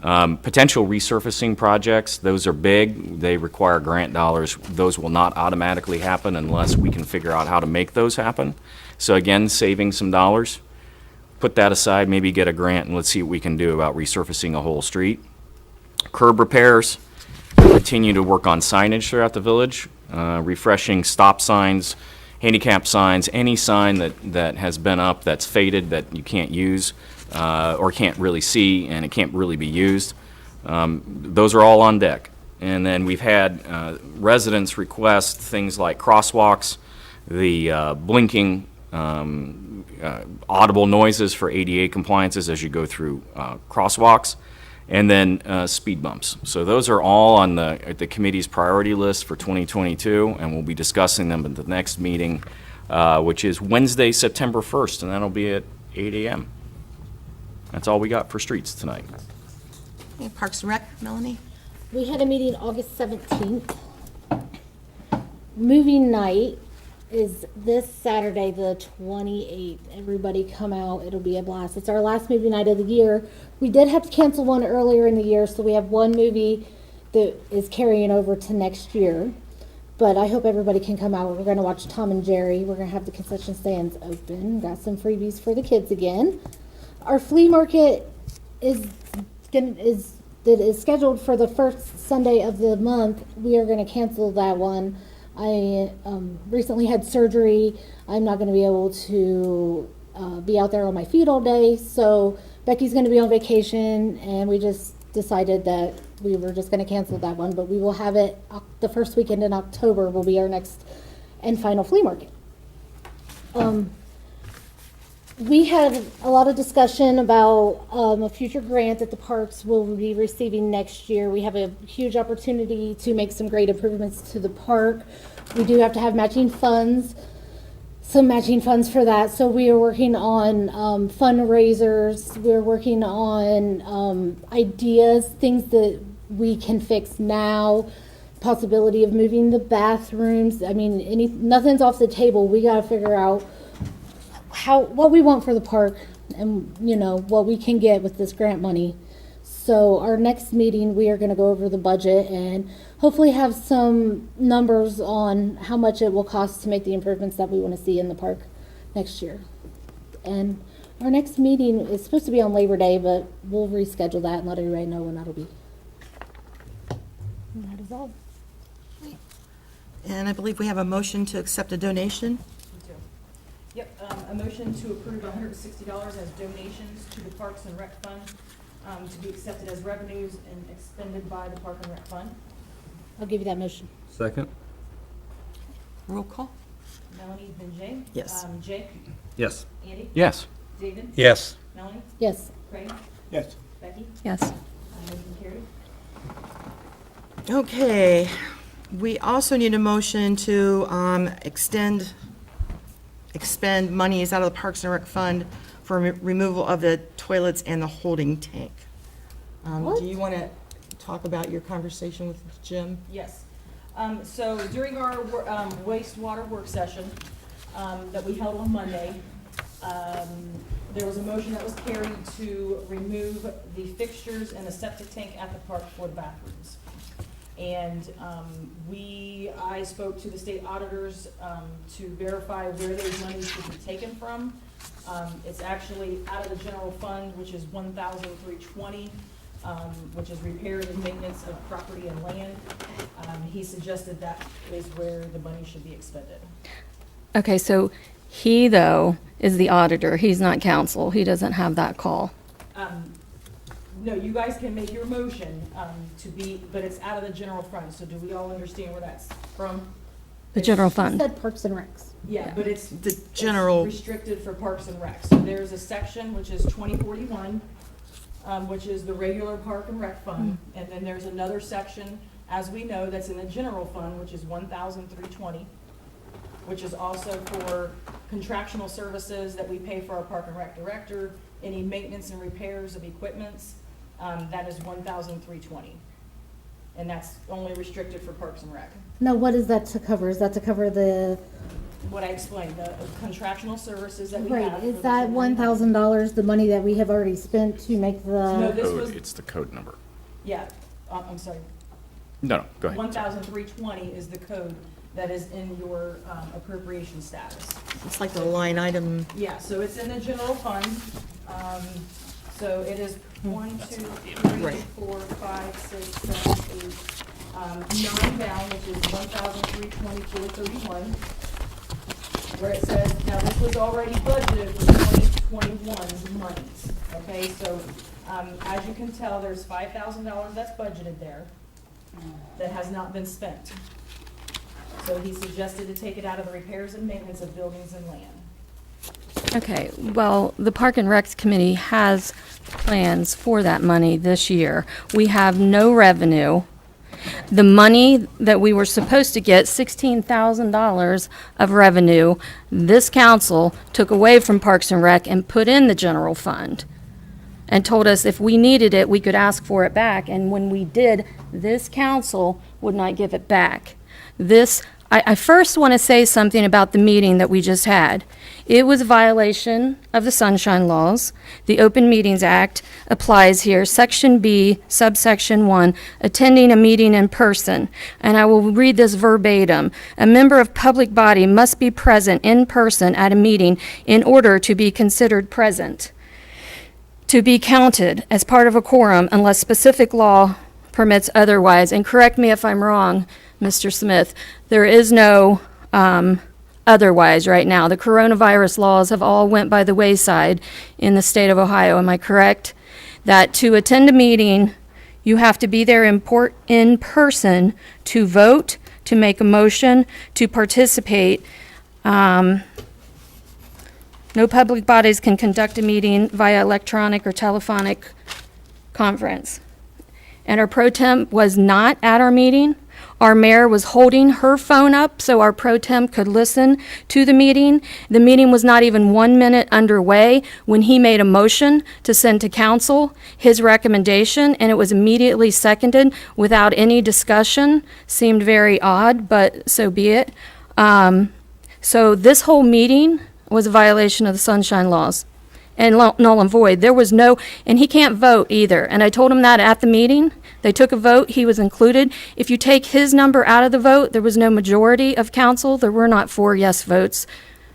Potential resurfacing projects, those are big. They require grant dollars. Those will not automatically happen unless we can figure out how to make those happen. So again, saving some dollars. Put that aside, maybe get a grant, and let's see what we can do about resurfacing a whole street. Curb repairs, continue to work on signage throughout the village, refreshing stop signs, handicap signs, any sign that has been up that's faded, that you can't use or can't really see, and it can't really be used. Those are all on deck. And then we've had residents request things like crosswalks, the blinking audible noises for ADA compliances as you go through crosswalks, and then speed bumps. So those are all on the committee's priority list for 2022, and we'll be discussing them at the next meeting, which is Wednesday, September 1st, and that'll be at 8 a.m. That's all we got for streets tonight. Okay, Parks and Rec, Melanie. We had a meeting August 17th. Movie night is this Saturday, the 28th. Everybody come out. It'll be a blast. It's our last movie night of the year. We did have to cancel one earlier in the year, so we have one movie that is carrying over to next year. But I hope everybody can come out. We're going to watch Tom and Jerry. We're going to have the concession stands open. Got some freebies for the kids again. Our flea market is scheduled for the first Sunday of the month. We are going to cancel that one. I recently had surgery. I'm not going to be able to be out there on my feet all day. So Becky's going to be on vacation, and we just decided that we were just gonna cancel that one, but we will have it, the first weekend in October will be our next and final flea market. We had a lot of discussion about a future grant that the parks will be receiving next year. We have a huge opportunity to make some great improvements to the park. We do have to have matching funds, some matching funds for that. So we are working on fundraisers. We're working on ideas, things that we can fix now. Possibility of moving the bathrooms. I mean, nothing's off the table. We gotta figure out what we want for the park and, what we can get with this grant money. So our next meeting, we are gonna go over the budget and hopefully have some numbers on how much it will cost to make the improvements that we wanna see in the park next year. And our next meeting is supposed to be on Labor Day, but we'll reschedule that and let everybody know when that'll be. And that is all. And I believe we have a motion to accept a donation. Me too. Yep, a motion to approve $160 as donations to the Parks and Rec Fund, to be accepted as revenues and expended by the Park and Rec Fund. I'll give you that motion. Second? Roll call? Melanie, then Jay. Yes. Jake, Yes. Andy, Yes. David, Yes. Melanie, Yes. Craig, Yes. Becky, Yes. motion carried. Okay, we also need a motion to expend monies out of the Parks and Rec Fund for removal of the toilets and the holding tank. What? Do you want to talk about your conversation with Jim? Yes. So during our wastewater work session that we held on Monday, there was a motion that was carried to remove the fixtures and the septic tank at the park for the bathrooms. And I spoke to the state auditors to verify where those monies should be taken from. It's actually out of the general fund, which is $1,320, which is repairs and maintenance of property and land. He suggested that is where the money should be expended. Okay, so he, though, is the auditor. He's not counsel. He doesn't have that call. No, you guys can make your motion but it's out of the general fund, so do we all understand where that's from? The general It fund. said Parks and Recs. Yeah, but it's. The it's general- restricted for Parks and Rec. So there's a section which is 2041, which is the regular Park and Rec fund. And then there's another section, as we know, that's in the general fund, which is 1,320, which is also for contractual services that we pay for our Park and Rec director, any maintenance and repairs of equipments, that is 1,320. And that's only restricted for Parks and Rec. Now, what is that to cover? Is that to cover the, What I explained, the contractual services that we right, have. is for that the- $1,000 the money that we have already spent to make No, the, this was, It's the code number. yeah, I'm sorry. No, go ahead. 1,320 is the code that is in your appropriation status. It's like the line item. Yeah, so it's in the general fund. So it is 1, 2, 3, Right. 4, 5, 6, 7, 8, 9 down, which is 1,324.31. Where it says, now this was already budgeted for 2021's monies, okay? So, as you can tell, there's $5,000 that's budgeted there that has not been spent. So he suggested to take it out of the repairs and maintenance of buildings and land. Okay, well, the Park and Recs Committee has plans for that money this year. We have no revenue. The money that we were supposed to get, $16,000 of revenue, this council took away from Parks and Rec and put in the general fund and told us if we needed it, we could ask for it back. And when we did, this council would not give it back. I first want to say something about the meeting that we just had. It was a violation of the Sunshine Laws. The Open Meetings Act applies here. Section B, subsection 1, attending a meeting in person. And I will read this verbatim. A member of public body must be present in person at a meeting in order to be considered present, to be counted as part of a quorum unless specific law permits otherwise. And correct me if I'm wrong, Mr. Smith, there is no otherwise right now. The coronavirus laws have all went by the wayside in the state of Ohio. Am I correct? That to attend a meeting, You have to be there in person to vote, to make a motion, to participate. No public bodies can conduct a meeting via electronic or telephonic conference. And our pro temp was not at our meeting. Our mayor was holding her phone up so our pro temp could listen to the meeting. The meeting was not even 1 minute underway when he made a motion to send to council his recommendation, and it was immediately seconded without any discussion. Seemed very odd, but so be it. So this whole meeting was a violation of the sunshine laws and null and void. There was no, and he can't vote either. And I told him that at the meeting. They took a vote, he was included. If you take his number out of the vote, there was no majority of council. There were not 4 yes votes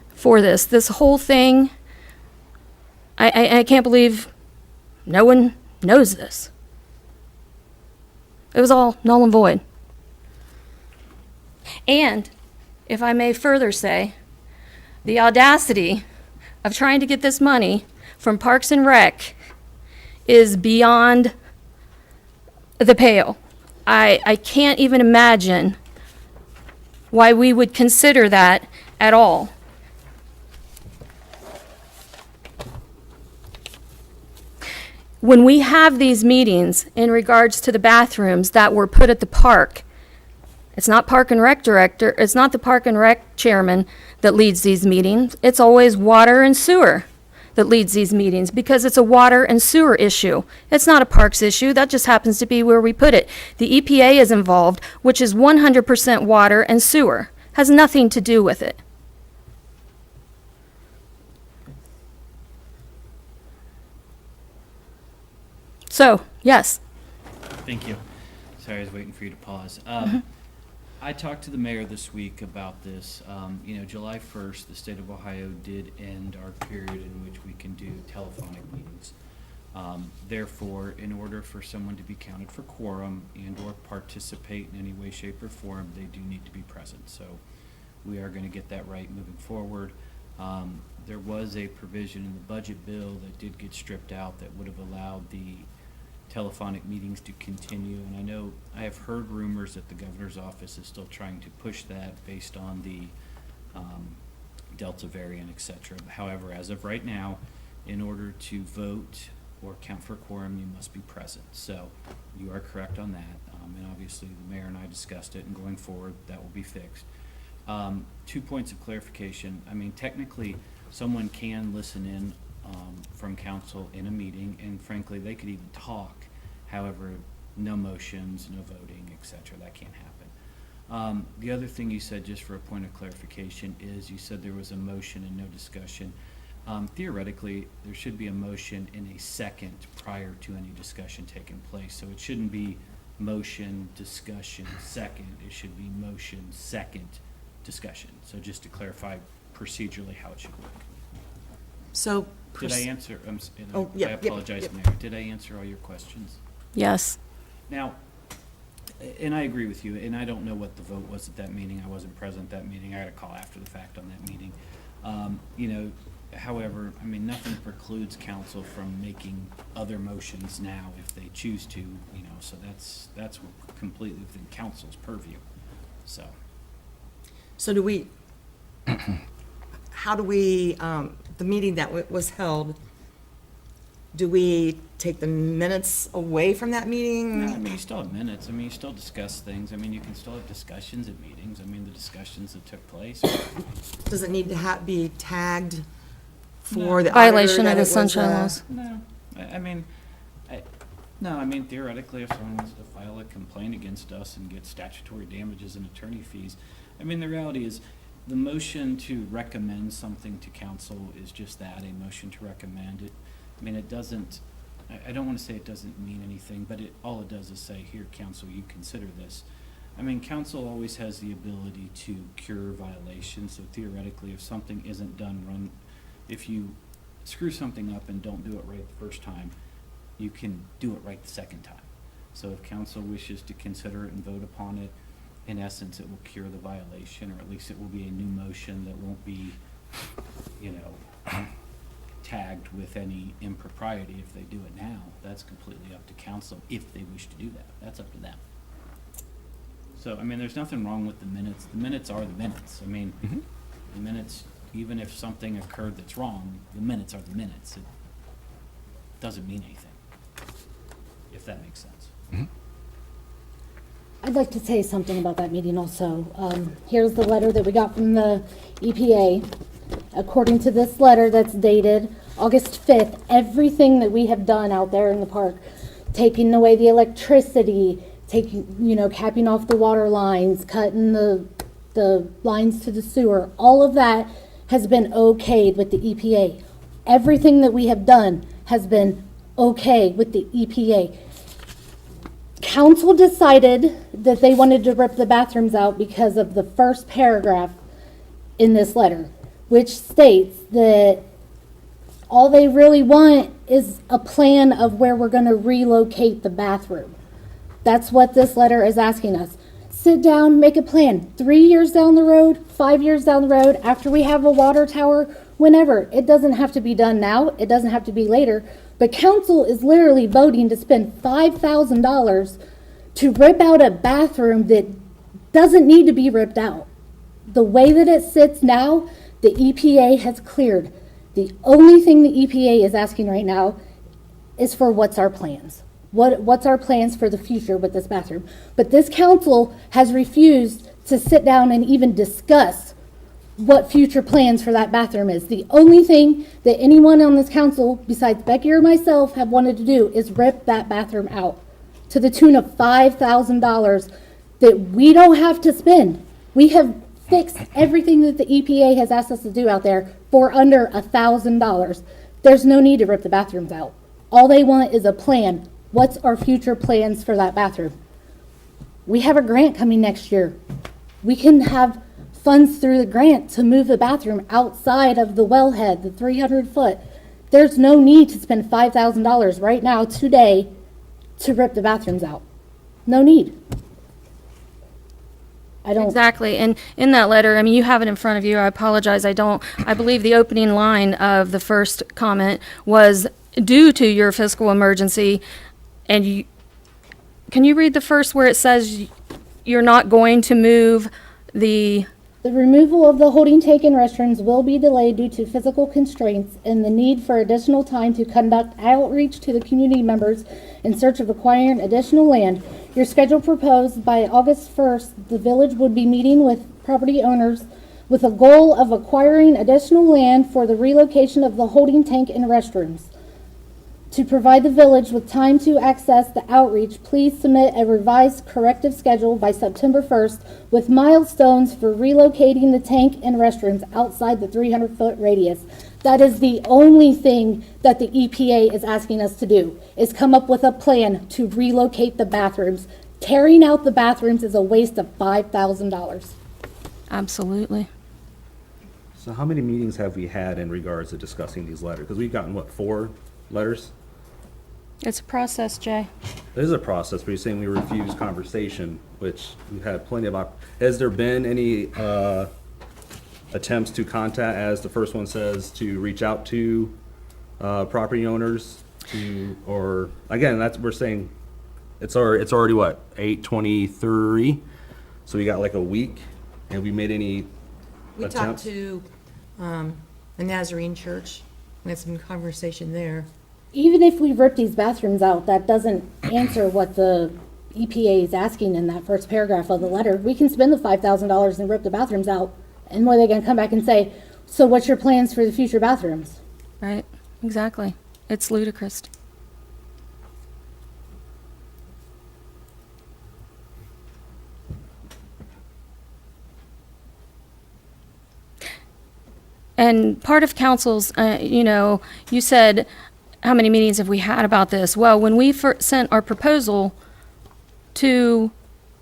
for this. This whole thing, I can't believe no one knows this. It was all null and void. And, if I may further say, the audacity of trying to get this money from Parks and Rec is beyond the pale. I can't even imagine why we would consider that at all. When we have these meetings in regards to the bathrooms that were put at the park, it's not Park and Rec director, it's not the Park and Rec chairman that leads these meetings. It's always Water and Sewer that leads these meetings because it's a water and sewer issue. It's not a parks issue. That just happens to be where we put it. The EPA is involved, which is 100% water and sewer. Has nothing to do with it. So, yes. Thank you. Sorry, I was waiting for you to pause. I talked to the mayor this week about this. July 1st, the state of Ohio did end our period in which we can do telephonic meetings. Therefore, in order for someone to be counted for quorum and/or participate in any way, shape, or form, they do need to be present. So we are going to get that right moving forward. There was a provision in the budget bill that did get stripped out that would have allowed the telephonic meetings to continue, and I know I have heard rumors that the governor's office is still trying to push that based on the Delta variant, etc. However, as of right now, in order to vote or count for quorum, you must be present. So you are correct on that, and obviously the mayor and I discussed it, and going forward, that will be fixed. 2 points of clarification. I mean, technically, someone can listen in from council in a meeting, and frankly, they could even talk. However, no motions, no voting, etc. That can't happen. The other thing you said, just for a point of clarification, is you said there was a motion and no discussion. Theoretically, there should be a motion in a second prior to any discussion taking place. So it shouldn't be motion, discussion, second. It should be motion, second, discussion. So just to clarify procedurally how it should work. So. Did I answer? Oh, yep, I yep, apologize, yep. Mayor. Did I answer all your questions? Yes. Now, and I agree with you, and I don't know what the vote was at that meeting. I wasn't present at that meeting. I got a call after the fact on that meeting. However, I mean, nothing precludes council from making other motions now if they choose to, so that's completely within council's purview, so. So do we, how do we, the meeting that was held, do we take the minutes away from that meeting? No, I mean, you still have minutes. I mean, you still discuss things. I mean, you can still have discussions at meetings. I mean, the discussions that took place. Does it need to be tagged for No. the auditor Violation that of it the was, sunshine laws. No, I mean, theoretically, if someone wants to file a complaint against us and get statutory damages and attorney fees, I mean, the reality is, the motion to recommend something to council is just that, a motion to recommend it. I mean, it doesn't, I don't want to say it doesn't mean anything, but all it does is say, here, council, you consider this. I mean, council always has the ability to cure violations, so theoretically, if something isn't done if you screw something up and don't do it right the first time, you can do it right the second time. So if council wishes to consider it and vote upon it, in essence, it will cure the violation, or at least it will be a new motion that won't be, tagged with any impropriety if they do it now. That's completely up to council if they wish to do that. That's up to them. So, I mean, there's nothing wrong with the minutes. The minutes are the minutes. I mean, the minutes, even if something occurred that's wrong, the minutes are the minutes. It doesn't mean anything, if that makes sense. I'd like to say something about that meeting also. Here's the letter that we got from the EPA. According to this letter that's dated August 5th, everything that we have done out there in the park, taking away the electricity, capping off the water lines, cutting the lines to the sewer, all of that has been okayed with the EPA. Everything that we have done has been okay with the EPA. Council decided that they wanted to rip the bathrooms out because of the first paragraph in this letter, which states that all they really want is a plan of where we're going to relocate the bathroom. That's what this letter is asking us. Sit down, make a plan. 3 years down the road, 5 years down the road, after we have a water tower, whenever. It doesn't have to be done now. It doesn't have to be later. But council is literally voting to spend $5,000 to rip out a bathroom that doesn't need to be ripped out. The way that it sits now, the EPA has cleared. The only thing the EPA is asking right now is for what's our plans. What's our plans for the future with this bathroom? But this council has refused to sit down and even discuss what future plans for that bathroom is. The only thing that anyone on this council, besides Becky or myself, have wanted to do is rip that bathroom out to the tune of $5,000 that we don't have to spend. We have fixed everything that the EPA has asked us to do out there for under $1,000. There's no need to rip the bathrooms out. All they want is a plan. What's our future plans for that bathroom? We have a grant coming next year. We can have funds through the grant to move the bathroom outside of the wellhead, the 300-foot. There's no need to spend $5,000 right now, today, to rip the bathrooms out. No need. I don't. Exactly, and in that letter, I mean, you have it in front of you, I apologize, I don't, I believe the opening line of the first comment was due to your fiscal emergency, and you, can you read the first where it says you're not going to move the... The removal of the holding tank and restrooms will be delayed due to physical constraints and the need for additional time to conduct outreach to the community members in search of acquiring additional land. Your schedule proposed by August 1st, the village would be meeting with property owners with a goal of acquiring additional land for the relocation of the holding tank and restrooms. To provide the village with time to access the outreach, please submit a revised corrective schedule by September 1st with milestones for relocating the tank and restrooms outside the 300-foot radius. That is the only thing that the EPA is asking us to do, is come up with a plan to relocate the bathrooms. Tearing out the bathrooms is a waste of $5,000. Absolutely. So how many meetings have we had in regards to discussing these letters? Because we've gotten, what, 4 letters? It's a process, Jay. It is a process, but you're saying we refuse conversation, which we've had plenty of, has there been any attempts to contact, as the first one says, to reach out to property owners to, or, again, that's, we're saying, it's already what, 8:23? So we got like a week. Have we made any We talked attempts? to the Nazarene Church. We had some conversation there. Even if we rip these bathrooms out, that doesn't answer what the EPA is asking in that first paragraph of the letter. We can spend the $5,000 and rip the bathrooms out, and what are they going to come back and say, so what's your plans for the future bathrooms? Right, exactly. It's ludicrous. And part of council's, you said, how many meetings have we had about this? Well, when we sent our proposal to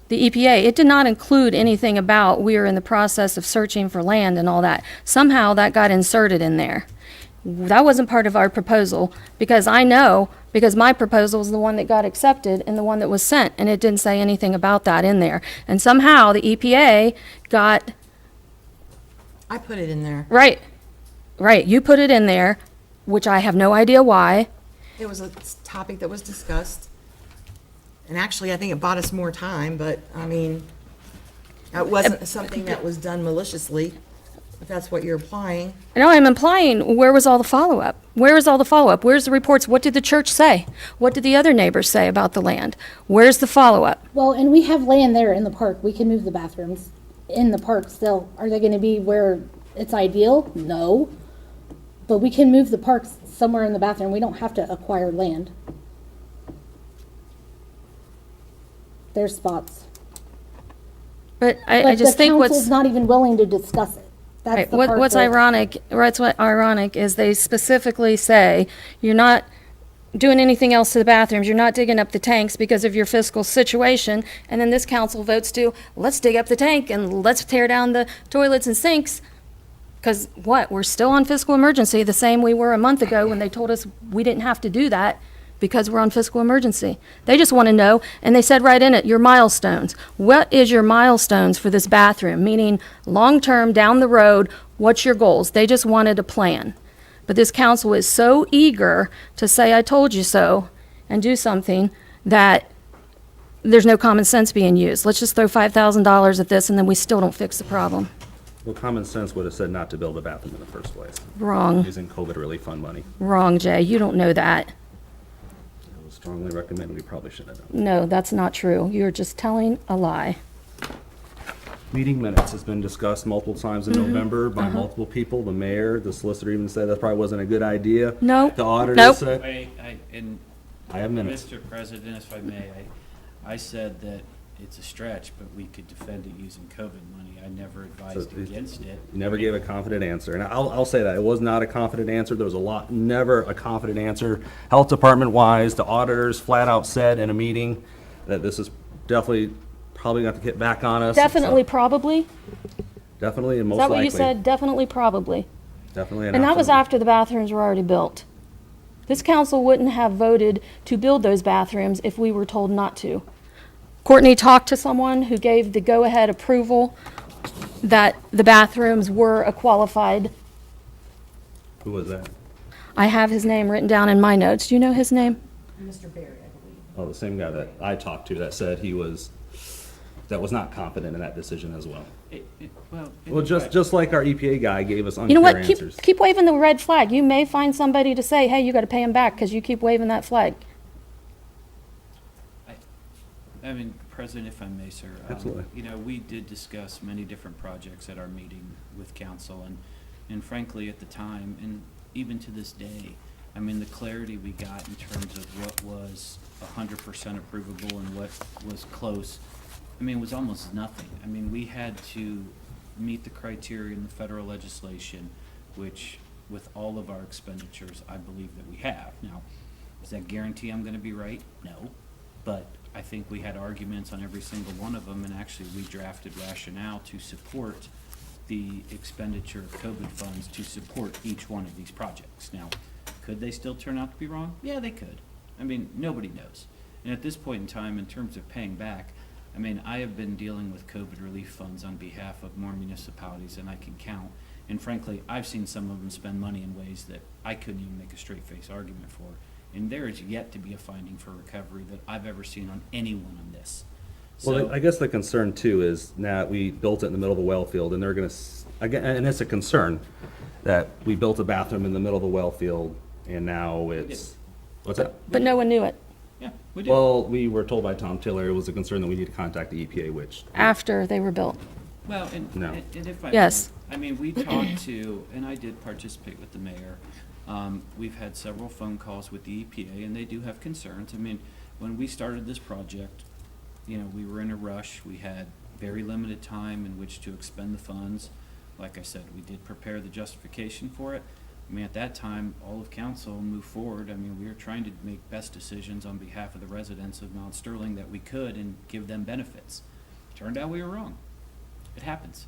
the EPA, it did not include anything about we are in the process of searching for land and all that. Somehow that got inserted in there. That wasn't part of our proposal, because I know, because my proposal is the one that got accepted and the one that was sent, and it didn't say anything about that in there. And somehow the EPA got... I put it in there. Right, you put it in there, which I have no idea why. It was a topic that was discussed. And actually, I think it bought us more time, but, I mean, it wasn't something that was done maliciously, if that's what you're implying. No, I'm implying, where was all the follow-up? Where is all the follow-up? Where's the reports? What did the church say? What did the other neighbors say about the land? Where's the follow-up? Well, and we have land there in the park. We can move the bathrooms in the park still. Are they gonna be where it's ideal? No. But we can move the parks somewhere in the bathroom. We don't have to acquire land. There's spots. But I But just the think council's what's, not even willing to discuss it. That's right, the part what's that- ironic is they specifically say, you're not doing anything else to the bathrooms, you're not digging up the tanks because of your fiscal situation, and then this council votes to, let's dig up the tank and let's tear down the toilets and sinks. Because what, we're still on fiscal emergency, the same we were a month ago when they told us we didn't have to do that because we're on fiscal emergency. They just want to know, and they said right in it, your milestones. What is your milestones for this bathroom? Meaning, long-term, down the road, what's your goals? They just wanted a plan. But this council is so eager to say, I told you so, and do something, that there's no common sense being used. Let's just throw $5,000 at this, and then we still don't fix the problem. Well, common sense would have said not to build a bathroom in the first place, Wrong. using COVID relief fund money. Wrong, Jay. You don't know that. I would strongly recommend we probably should have done. No, that's not true. You're just telling a lie. Meeting minutes has been discussed multiple times in November by multiple people. The mayor, the solicitor even said that probably wasn't a good idea. Nope. The auditor Nope. said, And I have minutes. Mr. President, if I may, I said that it's a stretch, but we could defend it using COVID money. I never advised So it- against it. You never gave a confident answer, and I'll say that, it was not a confident answer, there was never a confident answer. Health Department wise, the auditors flat out said in a meeting that this is definitely, probably going to get back on us. Definitely, probably. Definitely and most Is likely. that what you said? Definitely, probably. Definitely. And that was after the bathrooms were already built. This council wouldn't have voted to build those bathrooms if we were told not to. Courtney talked to someone who gave the go-ahead approval that the bathrooms were a qualified. Who was that? I have his name written down in my notes. Do you know his name? Mr. Barry, I believe. Oh, the same guy that I talked to that said that was not confident in that decision as well. Well, just like our EPA guy gave us You know unclear what? answers. Keep waving the red flag. You may find somebody to say, hey, you got to pay him back because you keep waving that flag. I mean, President, if I may, sir. Absolutely. You know, we did discuss many different projects at our meeting with council, and frankly, at the time, and even to this day, I mean, the clarity we got in terms of what was 100% approvable and what was close, I mean, was almost nothing. I mean, we had to meet the criteria in the federal legislation, which, with all of our expenditures, I believe that we have. Now, does that guarantee I'm gonna be right? No. But I think we had arguments on every single one of them, and actually, we drafted rationale to support the expenditure of COVID funds to support each one of these projects. Now, could they still turn out to be wrong? Yeah, they could. I mean, nobody knows. And at this point in time, in terms of paying back, I mean, I have been dealing with COVID relief funds on behalf of more municipalities than I can count. And frankly, I've seen some of them spend money in ways that I couldn't even make a straight face argument for. And there is yet to be a finding for recovery that I've ever seen on anyone on this. Well, So, I guess the concern too is now we built it in the middle of a well field, and they're gonna, again, and it's a concern that we built a bathroom in the middle of a well field, and now it's, what's that? But no one knew it yeah, we did. Well, we were told by Tom Tiller it was a concern that we need to contact the EPA, which, after they were built. Well, and, No. and if I. Yes. I mean, we talked to, and I did participate with the mayor. We've had several phone calls with the EPA, and they do have concerns. I mean, when we started this project, you know, we were in a rush. We had very limited time in which to expend the funds. Like I said, we did prepare the justification for it. I mean, at that time, all of council moved forward. I mean, we were trying to make best decisions on behalf of the residents of Mount Sterling that we could and give them benefits. Turned out we were wrong. It happens.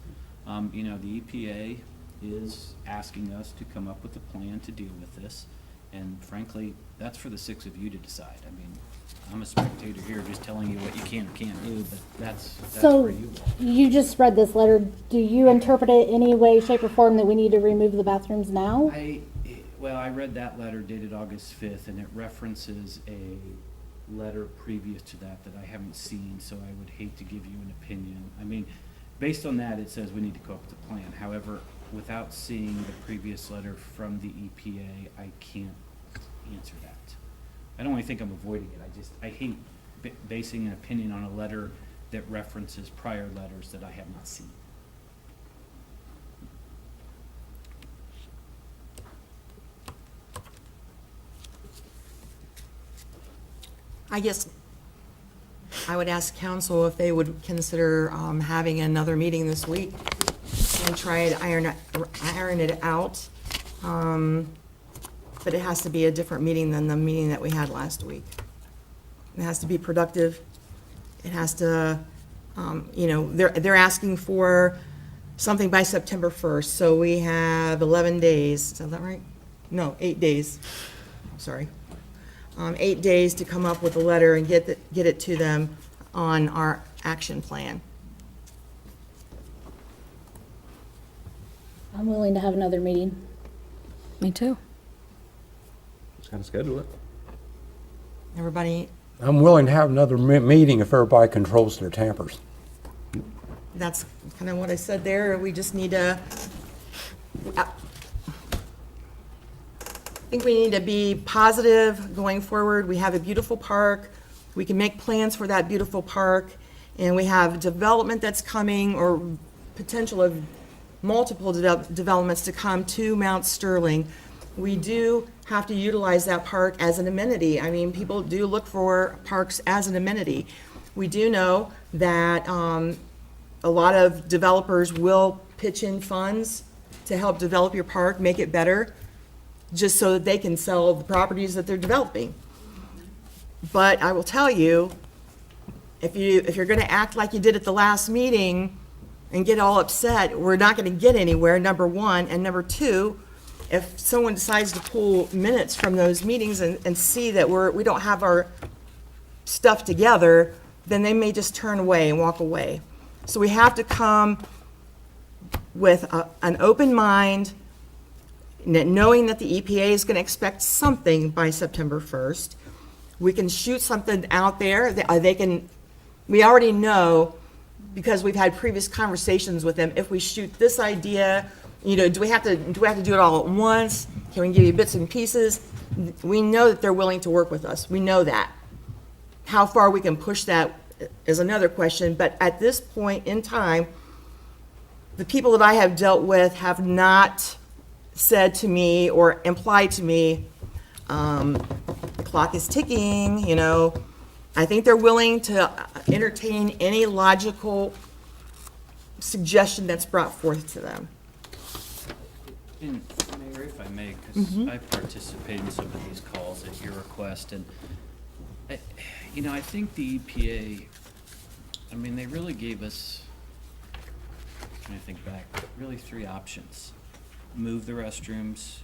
You know, the EPA is asking us to come up with a plan to deal with this. And frankly, that's for the six of you to decide. I mean, I'm a spectator here just telling you what you can or can't do, but that's So, where you are. you just read this letter. Do you interpret it any way, shape, or form that we need to remove the bathrooms now? Well, I read that letter dated August 5th, and it references a letter previous to that that I haven't seen, so I would hate to give you an opinion. I mean, based on that, it says we need to come up with a plan. However, without seeing the previous letter from the EPA, I can't answer that. I don't really think I'm avoiding it. I hate basing an opinion on a letter that references prior letters that I have not seen. I guess I would ask council if they would consider having another meeting this week and try to iron it out. But it has to be a different meeting than the meeting that we had last week. It has to be productive. It has to, they're asking for something by September 1st, so we have 11 days. Is that right? No, 8 days. Sorry. 8 days to come up with a letter and get it to them on our action plan. I'm willing to have another meeting. Me too. Just kind of schedule it. Everybody, I'm willing to have another meeting if everybody controls their tempers. that's kind of what I said there. We just need to, I think we need to be positive going forward. We have a beautiful park. We can make plans for that beautiful park. And we have development that's coming, or potential of multiple developments to come to Mount Sterling. We do have to utilize that park as an amenity. I mean, people do look for parks as an amenity. We do know that a lot of developers will pitch in funds to help develop your park, make it better, just so that they can sell the properties that they're developing. But I will tell you, if you're gonna act like you did at the last meeting and get all upset, we're not gonna get anywhere, number one. And number two, if someone decides to pull minutes from those meetings and see that we don't have our stuff together, then they may just turn away and walk away. So we have to come with an open mind, knowing that the EPA is going to expect something by September 1st. We can shoot something out there. We already know, because we've had previous conversations with them, if we shoot this idea, do we have to do it all at once? Can we give you bits and pieces? We know that they're willing to work with us. We know that. How far we can push that is another question, but at this point in time, the people that I have dealt with have not said to me or implied to me, the clock is ticking, I think they're willing to entertain any logical suggestion that's brought forth to them. And Mayor, if I may, because I participate in some of these calls at your request, and I think the EPA, they really gave us, trying to think back, really three options: move the restrooms,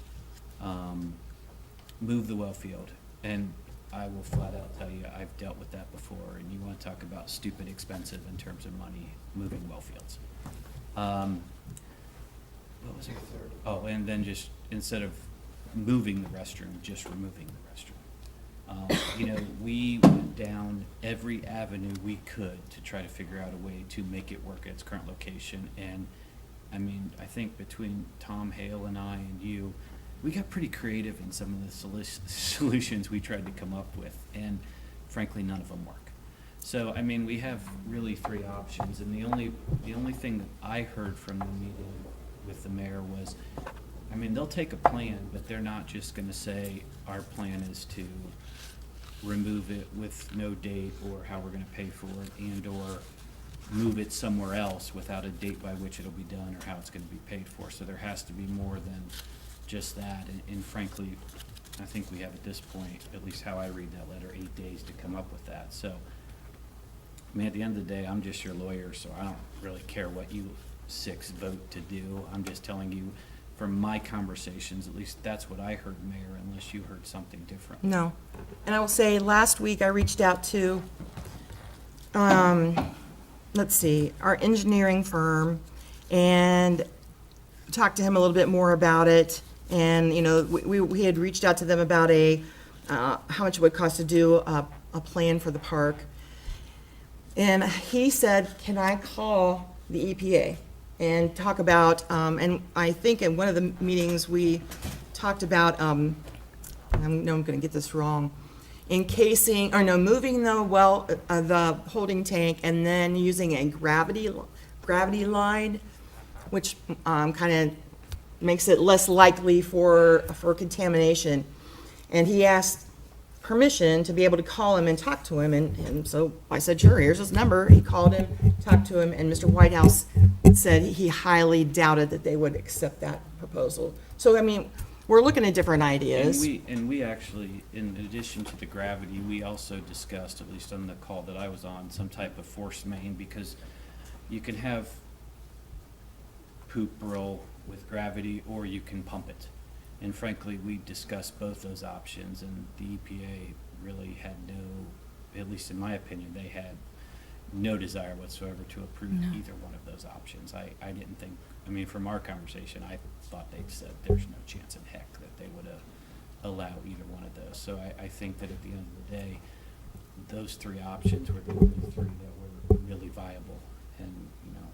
move the well field, and I will flat out tell you, I've dealt with that before, and you want to talk about stupid expensive in terms of money, moving well fields. What was our third? Oh, and then just, instead of moving the restroom, just removing the restroom. We went down every avenue we could to try to figure out a way to make it work at its current location. And, I think between Tom Hale and I and you, we got pretty creative in some of the solutions we tried to come up with, and frankly, none of them work. So, we have really three options, and the only thing that I heard from the meeting with the mayor was, they'll take a plan, but they're not just gonna say, our plan is to remove it with no date, or how we're gonna pay for it, and/or move it somewhere else without a date by which it'll be done, or how it's gonna be paid for. So there has to be more than just that, and frankly, I think we have at this point, at least how I read that letter, 8 days to come up with that. So, at the end of the day, I'm just your lawyer, so I don't really care what you 6 vote to do. I'm just telling you, from my conversations, at least that's what I heard, Mayor, unless you heard something different. No. And I will say, last week I reached out to, our engineering firm, and talked to him a little bit more about it. And, you know, we had reached out to them about how much it would cost to do a plan for the park. And he said, can I call the EPA and talk about, and I think in one of the meetings, we talked about, I know I'm gonna get this wrong, moving the holding tank and then using a gravity line, which kind of makes it less likely for contamination. And he asked permission to be able to call him and talk to him, and so I said, sure, here's his number. He called him, talked to him, and Mr. Whitehouse said he highly doubted that they would accept that proposal. So, I mean, we're looking at different ideas. And we actually, in addition to the gravity, we also discussed, at least on the call that I was on, some type of force main, because you can have poop roll with gravity, or you can pump it. And frankly, we discussed both those options, and the EPA really had no, at least in my opinion, they had no desire whatsoever to approve either one of those options. I didn't think, I mean, from our conversation, I thought they'd said there's no chance in heck that they would allow either one of those. So I think that at the end of the day, those three options were the only three that were really viable. And, you know,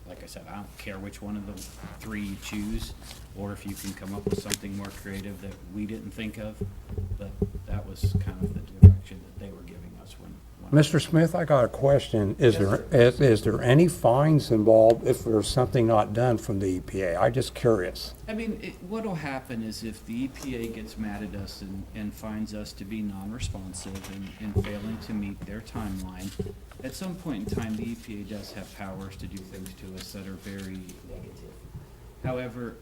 like I said, I don't care which one of the three you choose, or if you can come up with something more creative that we didn't think of, but that was kind of the direction that they were giving us when. Mr. Smith, I got a question. Is there any fines involved if there's something not done from the EPA? I'm just curious. I mean, what'll happen is if the EPA gets mad at us and finds us to be non-responsive and failing to meet their timeline, at some point in time, the EPA does have powers to do things to us that are very negative. However,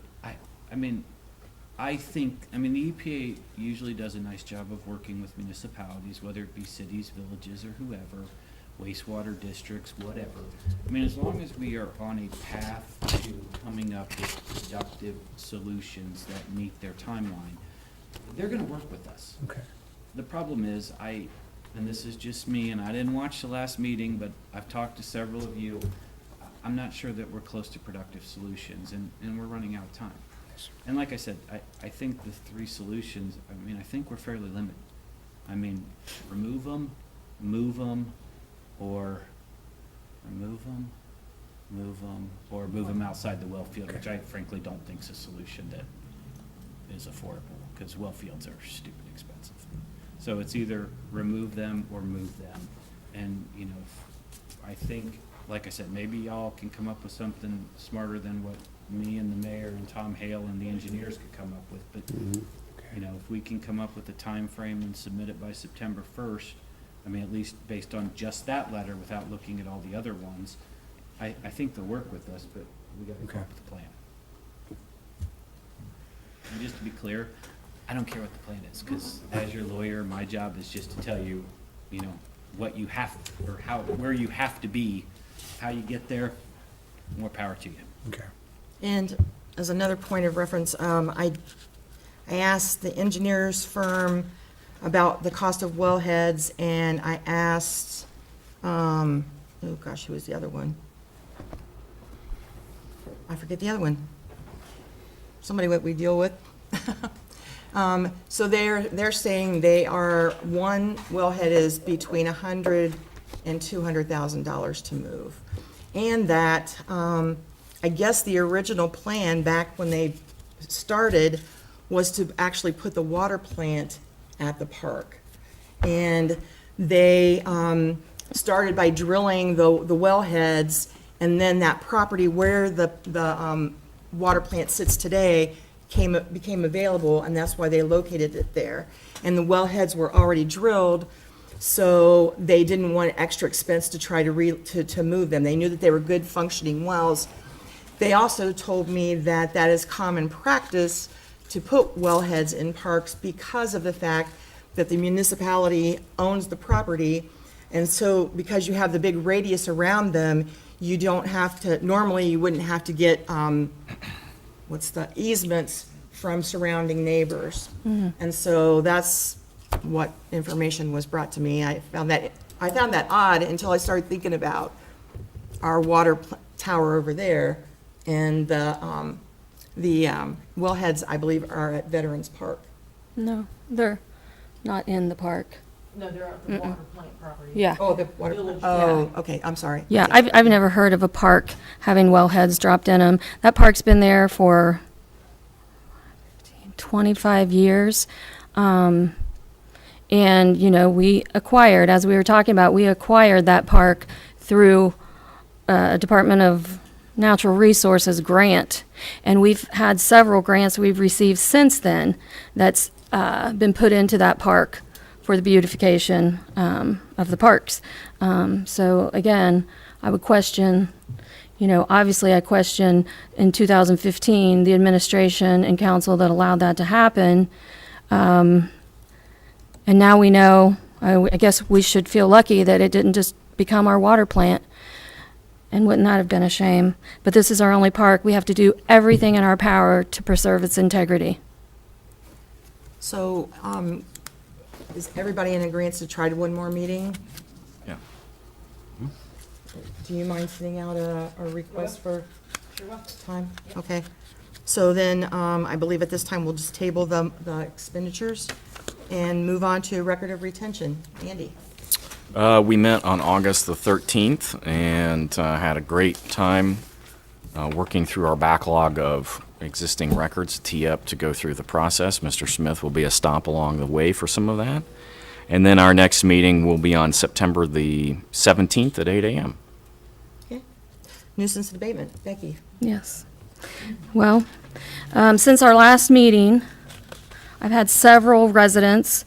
I think the EPA usually does a nice job of working with municipalities, whether it be cities, villages, or whoever, wastewater districts, whatever. I mean, as long as we are on a path to coming up with productive solutions that meet their timeline, they're gonna work with us. Okay. The problem is, and this is just me, and I didn't watch the last meeting, but I've talked to several of you, I'm not sure that we're close to productive solutions, and we're running out of time. And like I said, I think the three solutions, I think we're fairly limited. Remove them, move them, or remove them, move them, or move them outside the well field, which I frankly don't think is a solution that is affordable, because well fields are stupid expensive. So it's either remove them or move them. And, you know, I think, like I said, maybe y'all can come up with something smarter than what me and the mayor and Tom Hale and the engineers could come up with, but, you know, if we can come up with a time frame and submit it by September 1st, at least based on just that letter without looking at all the other ones, I think they'll work with us, but we gotta come up with a plan. And just to be clear, I don't care what the plan is, because as your lawyer, my job is just to tell you, you know, what you have, or where you have to be, how you get there, more power to you. Okay. And as another point of reference, I asked the engineer's firm about the cost of wellheads, and I asked, oh gosh, who was the other one? I forget the other one. Somebody that we deal with. So they're saying one wellhead is between $100,000 and $200,000 to move. And that, I guess the original plan back when they started was to actually put the water plant at the park. And they started by drilling the wellheads, and then that property where the water plant sits today became available, and that's why they located it there. And the wellheads were already drilled, so they didn't want extra expense to try to move them. They knew that they were good functioning wells. They also told me that is common practice to put wellheads in parks because of the fact that the municipality owns the property. And so because you have the big radius around them, you don't have to, normally you wouldn't have to get, easements from surrounding neighbors. And so that's what information was brought to me. I found that odd until I started thinking about our water tower over there and the The wellheads, I believe, are at Veterans Park. No, they're not in the park. No, they're at the water plant property. Yeah. Oh, the water, Village, oh, okay, I'm sorry. Yeah, I've never heard of a park having wellheads dropped in them. That park's been there for 25 years. And, you know, we acquired, as we were talking about, we acquired that park through a Department of Natural Resources grant. And we've had several grants we've received since then that's been put into that park for the beautification of the parks. So again, I would question, you know, obviously I question in 2015 the administration and council that allowed that to happen. And now we know, I guess we should feel lucky that it didn't just become our water plant. And wouldn't that have been a shame? But this is our only park. We have to do everything in our power to preserve its integrity. So, is everybody in agreement to try to one more meeting? Yeah. Do you mind sending out a request for Sure will. time? Okay. So then, I believe at this time, we'll just table the expenditures and move on to record of retention. Andy? We met on August the 13th and had a great time working through our backlog of existing records, tee up to go through the process. Mr. Smith will be a stop along the way for some of that. And then our next meeting will be on September the 17th at 8 a.m. Okay. Nuisance and abatement. Becky? Yes. Well, since our last meeting, I've had several residents,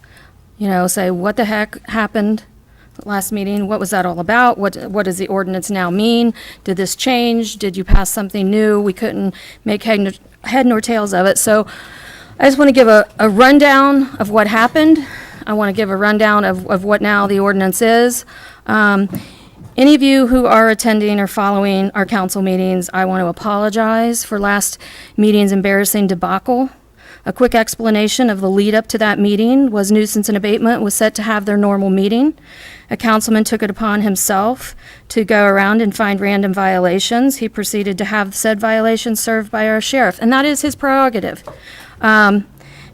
you know, say, what the heck happened last meeting? What was that all about? What does the ordinance now mean? Did this change? Did you pass something new? We couldn't make head nor tails of it. So I just want to give a rundown of what happened. I want to give a rundown of what now the ordinance is. Any of you who are attending or following our council meetings, I want to apologize for last meeting's embarrassing debacle. A quick explanation of the lead up to that meeting was nuisance and abatement was set to have their normal meeting. A councilman took it upon himself to go around and find random violations. He proceeded to have said violations served by our sheriff, and that is his prerogative. And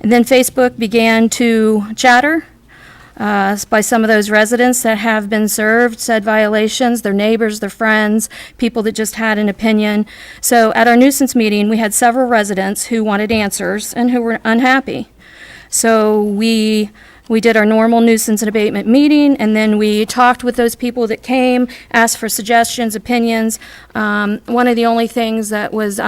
then Facebook began to chatter by some of those residents that have been served said violations, their neighbors, their friends, people that just had an opinion. So at our nuisance meeting, we had several residents who wanted answers and who were unhappy. So we did our normal nuisance and abatement meeting, and then we talked with those people that came, asked for suggestions, opinions. One of the only things that was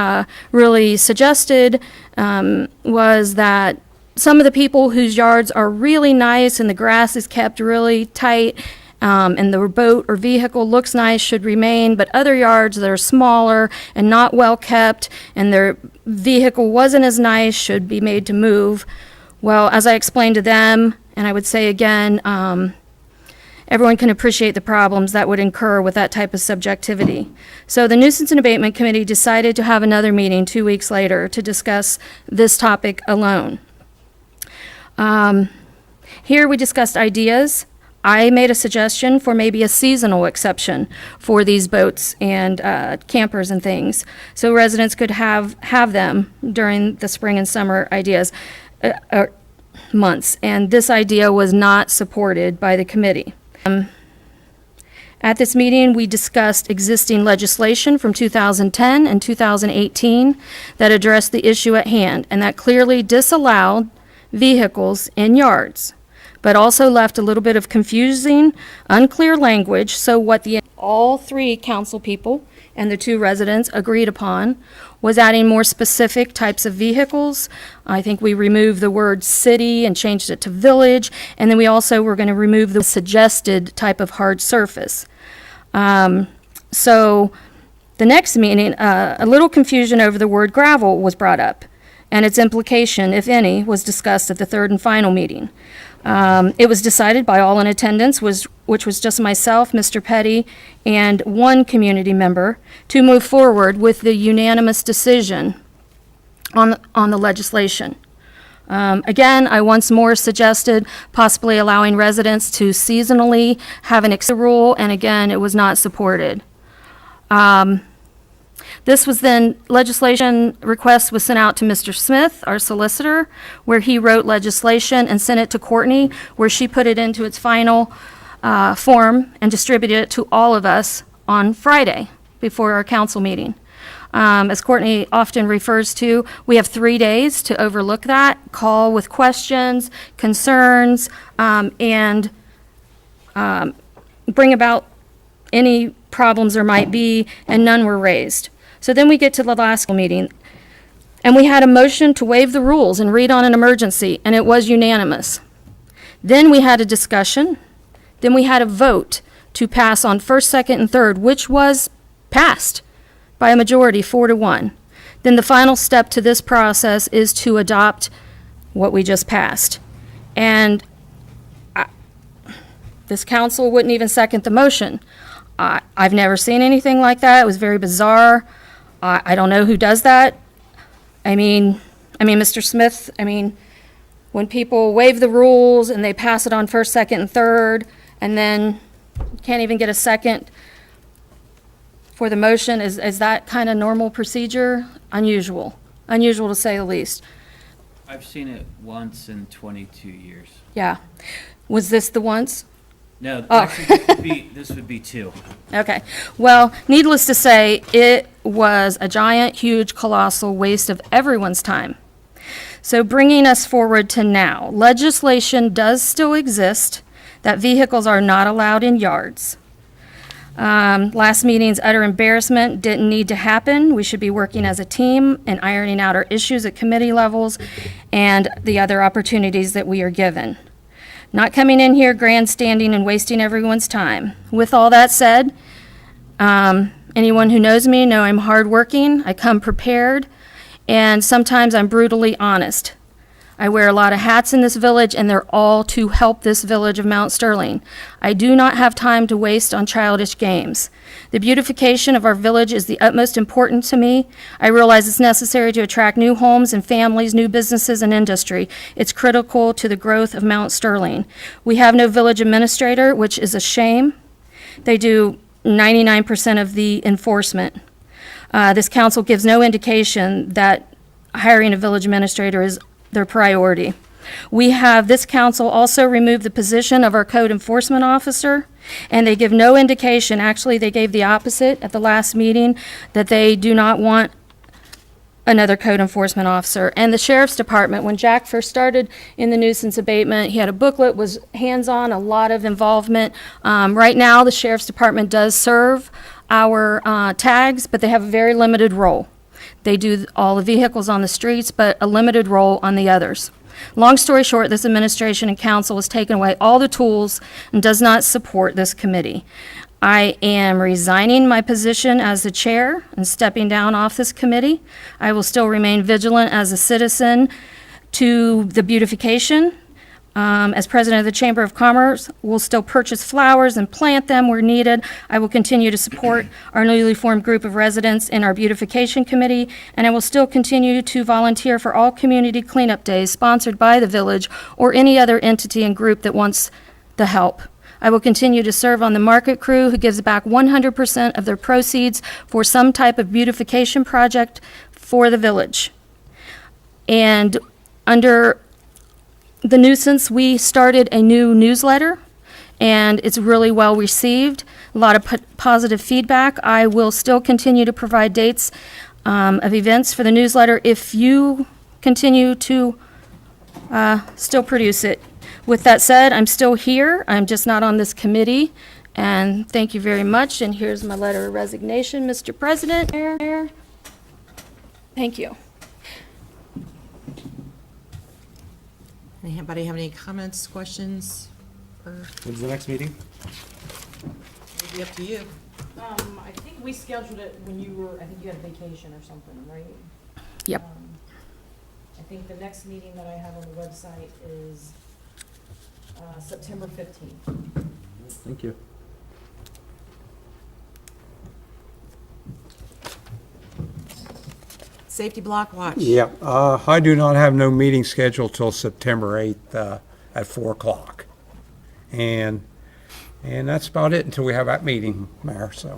really suggested was that some of the people whose yards are really nice and the grass is kept really tight and the boat or vehicle looks nice should remain, but other yards that are smaller and not well kept and their vehicle wasn't as nice should be made to move. Well, as I explained to them, and I would say again, everyone can appreciate the problems that would incur with that type of subjectivity. So the Nuisance and Abatement Committee decided to have another meeting 2 weeks later to discuss this topic alone. Here we discussed ideas. I made a suggestion for maybe a seasonal exception for these boats and campers and things, so residents could have them during the spring and summer months. And this idea was not supported by the committee. At this meeting, we discussed existing legislation from 2010 and 2018 that addressed the issue at hand, and that clearly disallowed vehicles in yards, but also left a little bit of confusing, unclear language. So what all three council people and the two residents agreed upon was adding more specific types of vehicles. I think we removed the word city and changed it to village, and then we also were going to remove the suggested type of hard surface. So the next meeting, a little confusion over the word gravel was brought up, and its implication, if any, was discussed at the third and final meeting. It was decided by all in attendance, which was just myself, Mr. Petty, and one community member, to move forward with the unanimous decision on the legislation. Again, I once more suggested possibly allowing residents to seasonally have an extra rule, and again, it was not supported. This was then, legislation request was sent out to Mr. Smith, our solicitor, where he wrote legislation and sent it to Courtney, where she put it into its final form and distributed it to all of us on Friday before our council meeting. As Courtney often refers to, we have 3 days to overlook that, call with questions, concerns, and bring about any problems there might be, and none were raised. So then we get to the last meeting, and we had a motion to waive the rules and read on an emergency, and it was unanimous. Then we had a discussion, then we had a vote to pass on first, second, and third, which was passed by a majority, 4-1. Then the final step to this process is to adopt what we just passed. And this council wouldn't even second the motion. I've never seen anything like that. It was very bizarre. I don't know who does that. I mean, Mr. Smith, when people waive the rules and they pass it on first, second, and third, and then can't even get a second for the motion, is that kind of normal procedure? Unusual to say the least. I've seen it once in 22 years. Yeah. Was this the once? No, Oh. actually, this would be 2. Okay. Well, needless to say, it was a giant, huge, colossal waste of everyone's time. So bringing us forward to now, legislation does still exist that vehicles are not allowed in yards. Last meeting's utter embarrassment didn't need to happen. We should be working as a team and ironing out our issues at committee levels and the other opportunities that we are given. Not coming in here grandstanding and wasting everyone's time. With all that said, anyone who knows me know I'm hardworking, I come prepared, and sometimes I'm brutally honest. I wear a lot of hats in this village, and they're all to help this village of Mount Sterling. I do not have time to waste on childish games. The beautification of our village is the utmost important to me. I realize it's necessary to attract new homes and families, new businesses and industry. It's critical to the growth of Mount Sterling. We have no village administrator, which is a shame. They do 99% of the enforcement. This council gives no indication that hiring a village administrator is their priority. This council also removed the position of our code enforcement officer, and they give no indication, actually they gave the opposite at the last meeting, that they do not want another code enforcement officer. And the sheriff's department, when Jack first started in the nuisance abatement, he had a booklet, was hands-on, a lot of involvement. Right now, the sheriff's department does serve our tags, but they have a very limited role. They do all the vehicles on the streets, but a limited role on the others. Long story short, this administration and council has taken away all the tools and does not support this committee. I am resigning my position as the chair and stepping down off this committee. I will still remain vigilant as a citizen to the beautification. As president of the Chamber of Commerce, we'll still purchase flowers and plant them where needed. I will continue to support our newly formed group of residents in our beautification committee, and I will still continue to volunteer for all community cleanup days sponsored by the village or any other entity and group that wants the help. I will continue to serve on the market crew who gives back 100% of their proceeds for some type of beautification project for the village. And under the nuisance, we started a new newsletter, and it's really well received. A lot of positive feedback. I will still continue to provide dates of events for the newsletter if you continue to still produce it. With that said, I'm still here. I'm just not on this committee. And thank you very much. And here's my letter of resignation, Mr. President. Thank you. Anybody have any comments, questions? When's the next meeting? It'll be up to you. I think we scheduled it when I think you had vacation or something, right? Yep. I think the next meeting that I have on the website is September 15th. Thank you. Safety block watch. Yeah, I do not have no meeting scheduled till September 8th at 4 o'clock. And that's about it until we have that meeting, Mayor, so.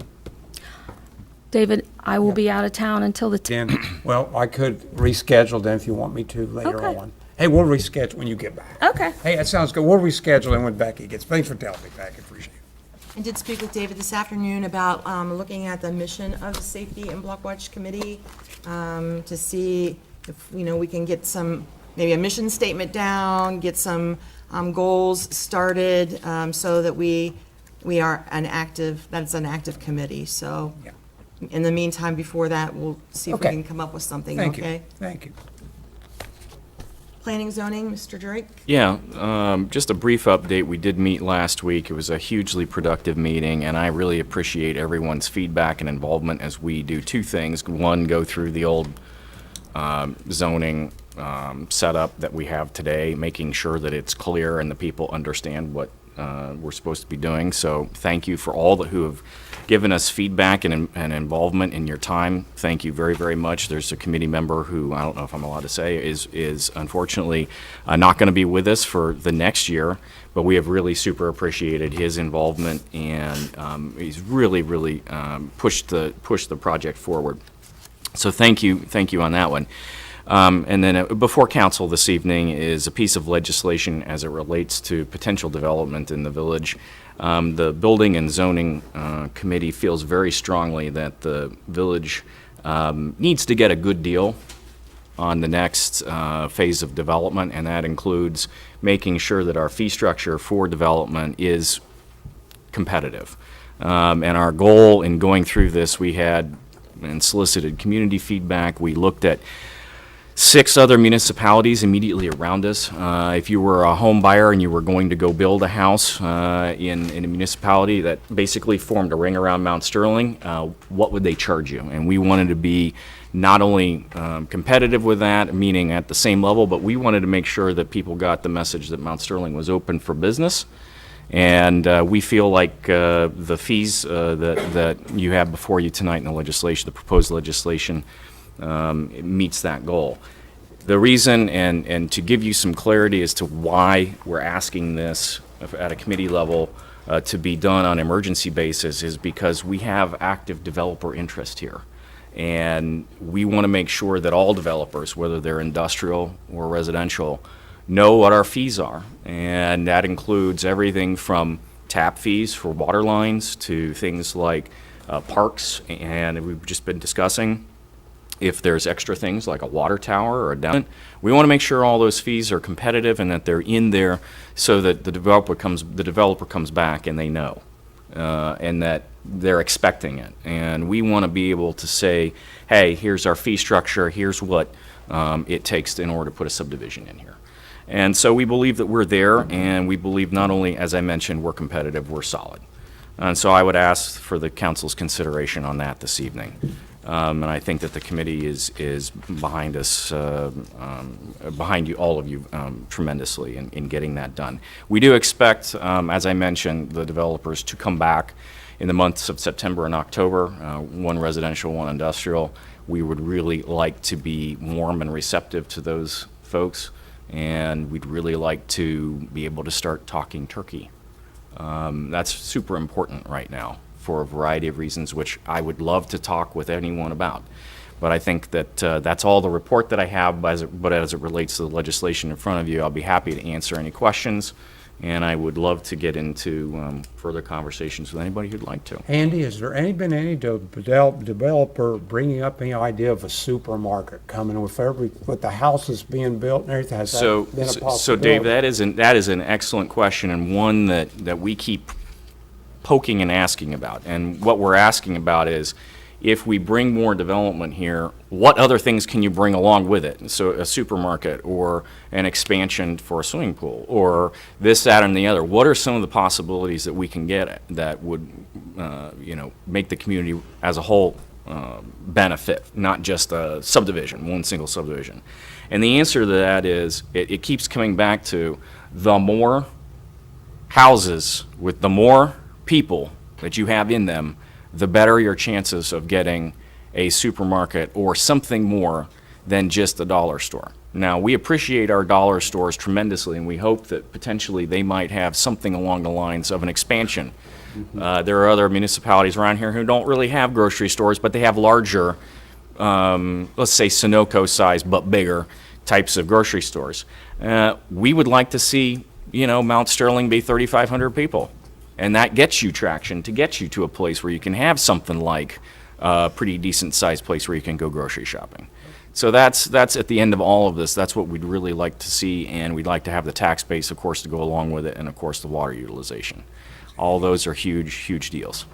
David, I will be out of town until the Then, well, I could reschedule then if you want me to later Okay. on. Hey, we'll reschedule when you get back. Okay. Hey, that sounds good. We'll reschedule and when Becky gets, thanks for telling me, Becky, appreciate it. I did speak with David this afternoon about looking at the mission of the Safety and Block Watch Committee to see if, we can get some, maybe a mission statement down, get some goals started so that we are that's an active committee. So Yeah. in the meantime, before that, we'll see if we Okay. can come up with something, Thank okay? you, thank you. Planning zoning, Mr. Drake? Yeah, just a brief update. We did meet last week. It was a hugely productive meeting, and I really appreciate everyone's feedback and involvement as we do two things. One, go through the old zoning setup that we have today, making sure that it's clear and the people understand what we're supposed to be doing. So thank you for all who have given us feedback and involvement in your time. Thank you very, very much. There's a committee member who, I don't know if I'm allowed to say, is unfortunately not going to be with us for the next year, but we have really super appreciated his involvement, and he's really, really pushed the project forward. So thank you on that one. And then before council this evening is a piece of legislation as it relates to potential development in the village. The Building and Zoning Committee feels very strongly that the village needs to get a good deal on the next phase of development, and that includes making sure that our fee structure for development is competitive. And our goal in going through this, we had and solicited community feedback. We looked at 6 other municipalities immediately around us. If you were a home buyer and you were going to go build a house in a municipality that basically formed a ring around Mount Sterling, what would they charge you? And we wanted to be not only competitive with that, meaning at the same level, but we wanted to make sure that people got the message that Mount Sterling was open for business. And we feel like the fees that you have before you tonight in the legislation, the proposed legislation, it meets that goal. The reason, and to give you some clarity as to why we're asking this at a committee level to be done on an emergency basis, is because we have active developer interest here. And we want to make sure that all developers, whether they're industrial or residential, know what our fees are. And that includes everything from tap fees for water lines to things like parks, and we've just been discussing if there's extra things like a water tower or a down. We want to make sure all those fees are competitive and that they're in there so that the developer comes back and they know and that they're expecting it. And we want to be able to say, hey, here's our fee structure, here's what it takes in order to put a subdivision in here. And so we believe that we're there, and we believe not only, as I mentioned, we're competitive, we're solid. And so I would ask for the council's consideration on that this evening. And I think that the committee is behind us, behind you, all of you, tremendously in getting that done. We do expect, as I mentioned, the developers to come back in the months of September and October, one residential, one industrial. We would really like to be warm and receptive to those folks, and we'd really like to be able to start talking turkey. That's super important right now for a variety of reasons, which I would love to talk with anyone about. But I think that that's all the report that I have, but as it relates to the legislation in front of you, I'll be happy to answer any questions, and I would love to get into further conversations with anybody who'd like to. Andy, has there been any developer bringing up any idea of a supermarket coming with the houses being built and everything? Has that been a possibility? So Dave, that is an excellent question, and one that we keep poking and asking about. And what we're asking about is, if we bring more development here, what other things can you bring along with it? So a supermarket or an expansion for a swimming pool or this, that, and the other. What are some of the possibilities that we can get that would, make the community as a whole benefit, not just a subdivision, one single subdivision? And the answer to that is, it keeps coming back to the more houses with the more people that you have in them, the better your chances of getting a supermarket or something more than just a dollar store. Now, we appreciate our dollar stores tremendously, and we hope that potentially they might have something along the lines of an expansion. There are other municipalities around here who don't really have grocery stores, but they have larger, let's say Sunoco size, but bigger types of grocery stores. We would like to see, Mount Sterling be 3,500 people. And that gets you traction to get you to a place where you can have something like a pretty decent sized place where you can go grocery shopping. So that's at the end of all of this. That's what we'd really like to see, and we'd like to have the tax base, of course, to go along with it, and of course the water utilization. All those are huge, huge deals.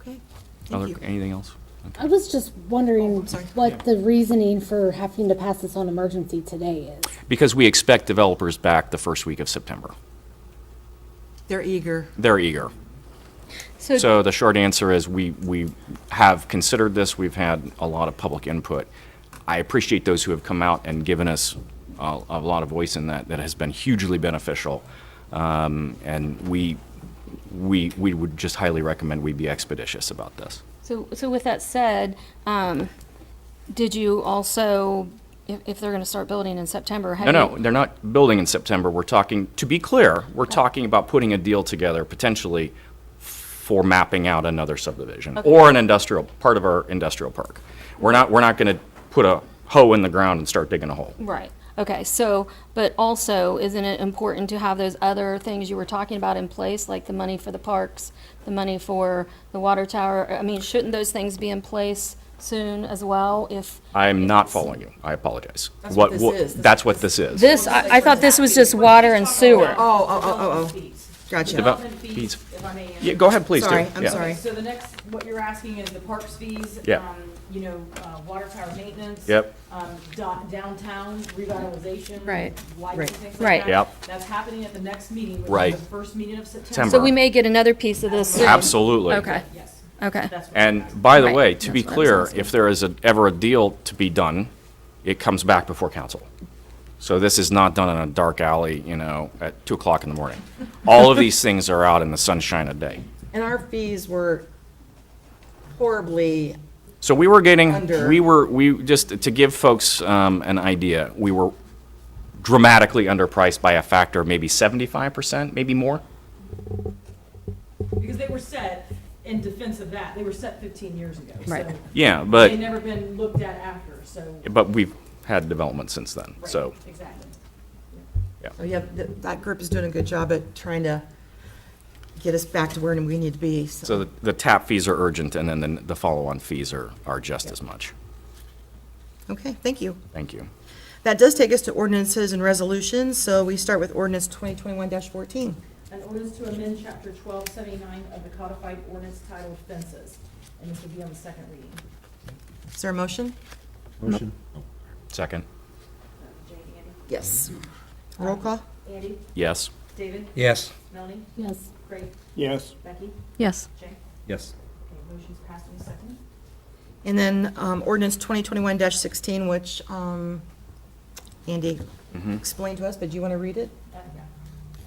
Okay, thank you. Anything else? I was just wondering sorry. what the reasoning for having to pass this on emergency today is. Because we expect developers back the first week of September. They're eager. They're eager. So the short answer is we have considered this. We've had a lot of public input. I appreciate those who have come out and given us a lot of voice in that. That has been hugely beneficial. And we would just highly recommend we be expeditious about this. So with that said, did you also, if they're going to start building in September? No, they're not building in September. We're talking, to be clear, we're talking about putting a deal together potentially for mapping out another subdivision or an industrial, part of our industrial park. We're not going to put a hoe in the ground and start digging a hole. Right. Okay, so, but also, isn't it important to have those other things you were talking about in place, like the money for the parks, the money for the water tower? I mean, shouldn't those things be in place soon as well if? I'm not following you. I apologize. That's what this is. That's what this is. This, I thought this was just water and sewer. Oh. Gotcha. Develop- Fees, if I may answer. Yeah, go ahead, please do. Sorry, I'm Yeah. sorry. So the next, what you're asking is the parks fees. Yeah. Water tower maintenance. Yep. Downtown revitalization. Right. Lights and things like Right. that. Yep. That's happening at the next meeting, which Right. is the first meeting of September. September. So we may get another piece of this soon. Absolutely. Okay, Yes. okay. That's what And you're asking. by the Right. way, to be That's what I was clear, asking. if there is ever a deal to be done, it comes back before council. So this is not done in a dark alley, at 2 o'clock in the morning. All of these things are out in the sunshine of day. And our fees were horribly, So we were getting, Under. just to give folks an idea, we were dramatically underpriced by a factor of maybe 75%, maybe more. Because they were set, in defense of that, they were set 15 years ago. Right. So Yeah, but, they've never been looked at after, so. but we've had development since then, Right, so. Exactly. oh yeah, that group is doing a good job at trying to get us back to where we need to be, So the tap fees are urgent, and then the follow-on fees are just as much. Okay, thank you. Thank you. That does take us to ordinances and resolutions, so we start with ordinance 2021-14. An ordinance to amend chapter 1279 of the codified ordinance titled fences, and this will be on the second reading. Is there a motion? Second? Jay, Andy? Yes. Roll call? Andy? Yes. David? Yes. Melanie? Yes. Craig? Yes. Becky? Yes. Jay? Yes. Okay, motion's passed in a second. And then ordinance 2021-16, which Andy explained to us, but do you want to read it? Yeah.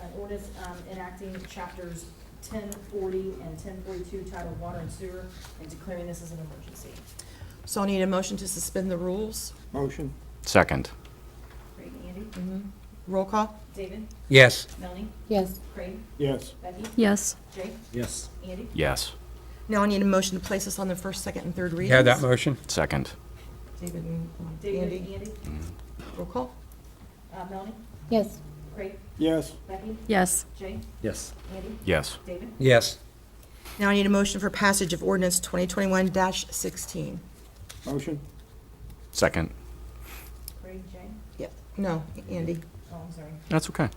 An ordinance enacting chapters 1040 and 1042 titled water and sewer and declaring this as an emergency. So I'll need a motion to suspend the rules. Motion. Second? Craig, Andy? Roll call? David? Yes. Melanie? Yes. Craig? Yes. Becky? Yes. Jay? Yes. Andy? Yes. Now I need a motion to place this on the first, second, and third readings. You have that motion? Second? David and David Andy. and Andy? Roll call? Melanie? Yes. Craig? Yes. Becky? Yes. Jay? Yes. Andy? Yes. David? Yes. Now I need a motion for passage of ordinance 2021-16. Motion? Second? Craig? Jay? Yep, no, Andy. Oh, I'm sorry. That's okay.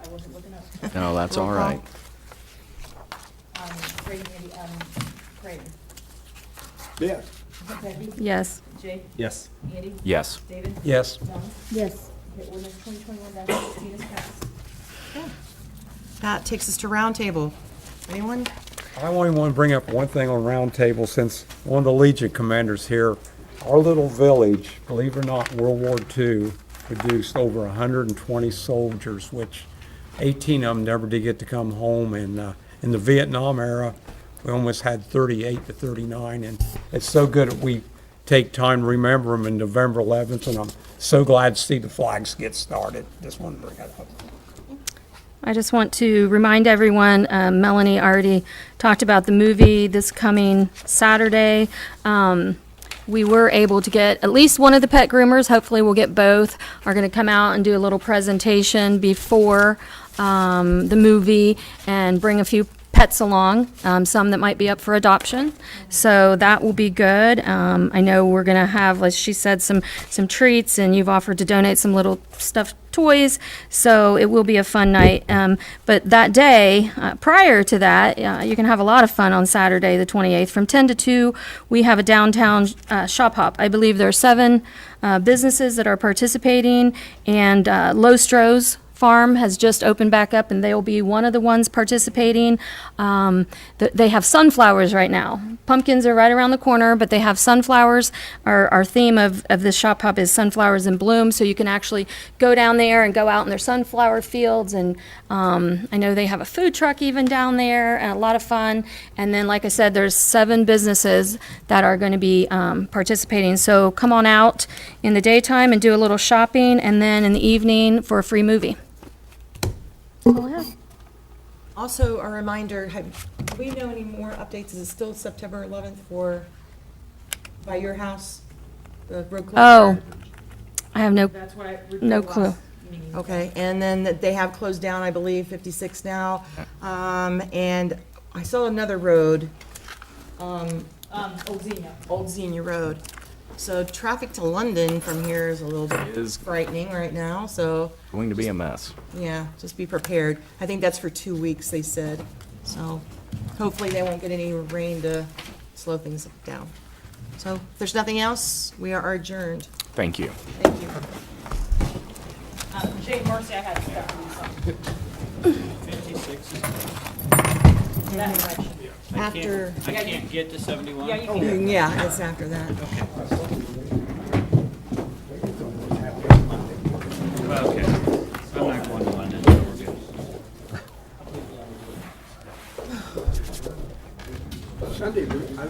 I wasn't looking up. No, that's Roll all call. right. Craig, Andy, Craig? Yes. Becky? Yes. Jay? Yes. Andy? Yes. David? Yes. Melanie? Yes. Okay, ordinance 2021-16 is passed. That takes us to roundtable. Anyone? I only want to bring up one thing on roundtable, since one of the Legion commanders here, our little village, believe it or not, in World War II, produced over 120 soldiers, which 18 of them never did get to come home. And in the Vietnam era, we almost had 38 to 39, and it's so good that we take time to remember them in November 11th, and I'm so glad to see the flags get started. Just wanted to bring that up. I just want to remind everyone, Melanie already talked about the movie this coming Saturday. We were able to get at least one of the pet groomers, hopefully we'll get both, are going to come out and do a little presentation before the movie and bring a few pets along, some that might be up for adoption. So that will be good. I know we're going to have, as she said, some treats, and you've offered to donate some little stuffed toys. So it will be a fun night. But that day, prior to that, you can have a lot of fun on Saturday, the 28th. From 10 to 2, we have a downtown shop hop. I believe there are 7 businesses that are participating, and Lostro's Farm has just opened back up, and they'll be one of the ones participating. They have sunflowers right now. Pumpkins are right around the corner, but they have sunflowers. Our theme of this shop hop is sunflowers in bloom, so you can actually go down there and go out in their sunflower fields. And I know they have a food truck even down there, and a lot of fun. And then, like I said, there's 7 businesses that are going to be participating. So come on out in the daytime and do a little shopping, and then in the evening for a free movie. That's all I have. Also, a reminder, do we know any more updates? Is it still September 11th by your house? The road closure? Oh, I have That's what I. no clue. Okay, and then that they have closed down, I believe, 56 now. And I saw another road, Old Xenia. Old Xenia Road. So traffic to London from here is a little bit is. frightening right now, so, Going to be a mess. yeah, just be prepared. I think that's for 2 weeks, they said. So hopefully they won't get any rain to slow things down. So if there's nothing else, we are adjourned. Thank you. Thank you. Jay Marcy, I had stuff for you, that direction. After, I can't get to 71? Yeah, you can. yeah, it's after that. Okay.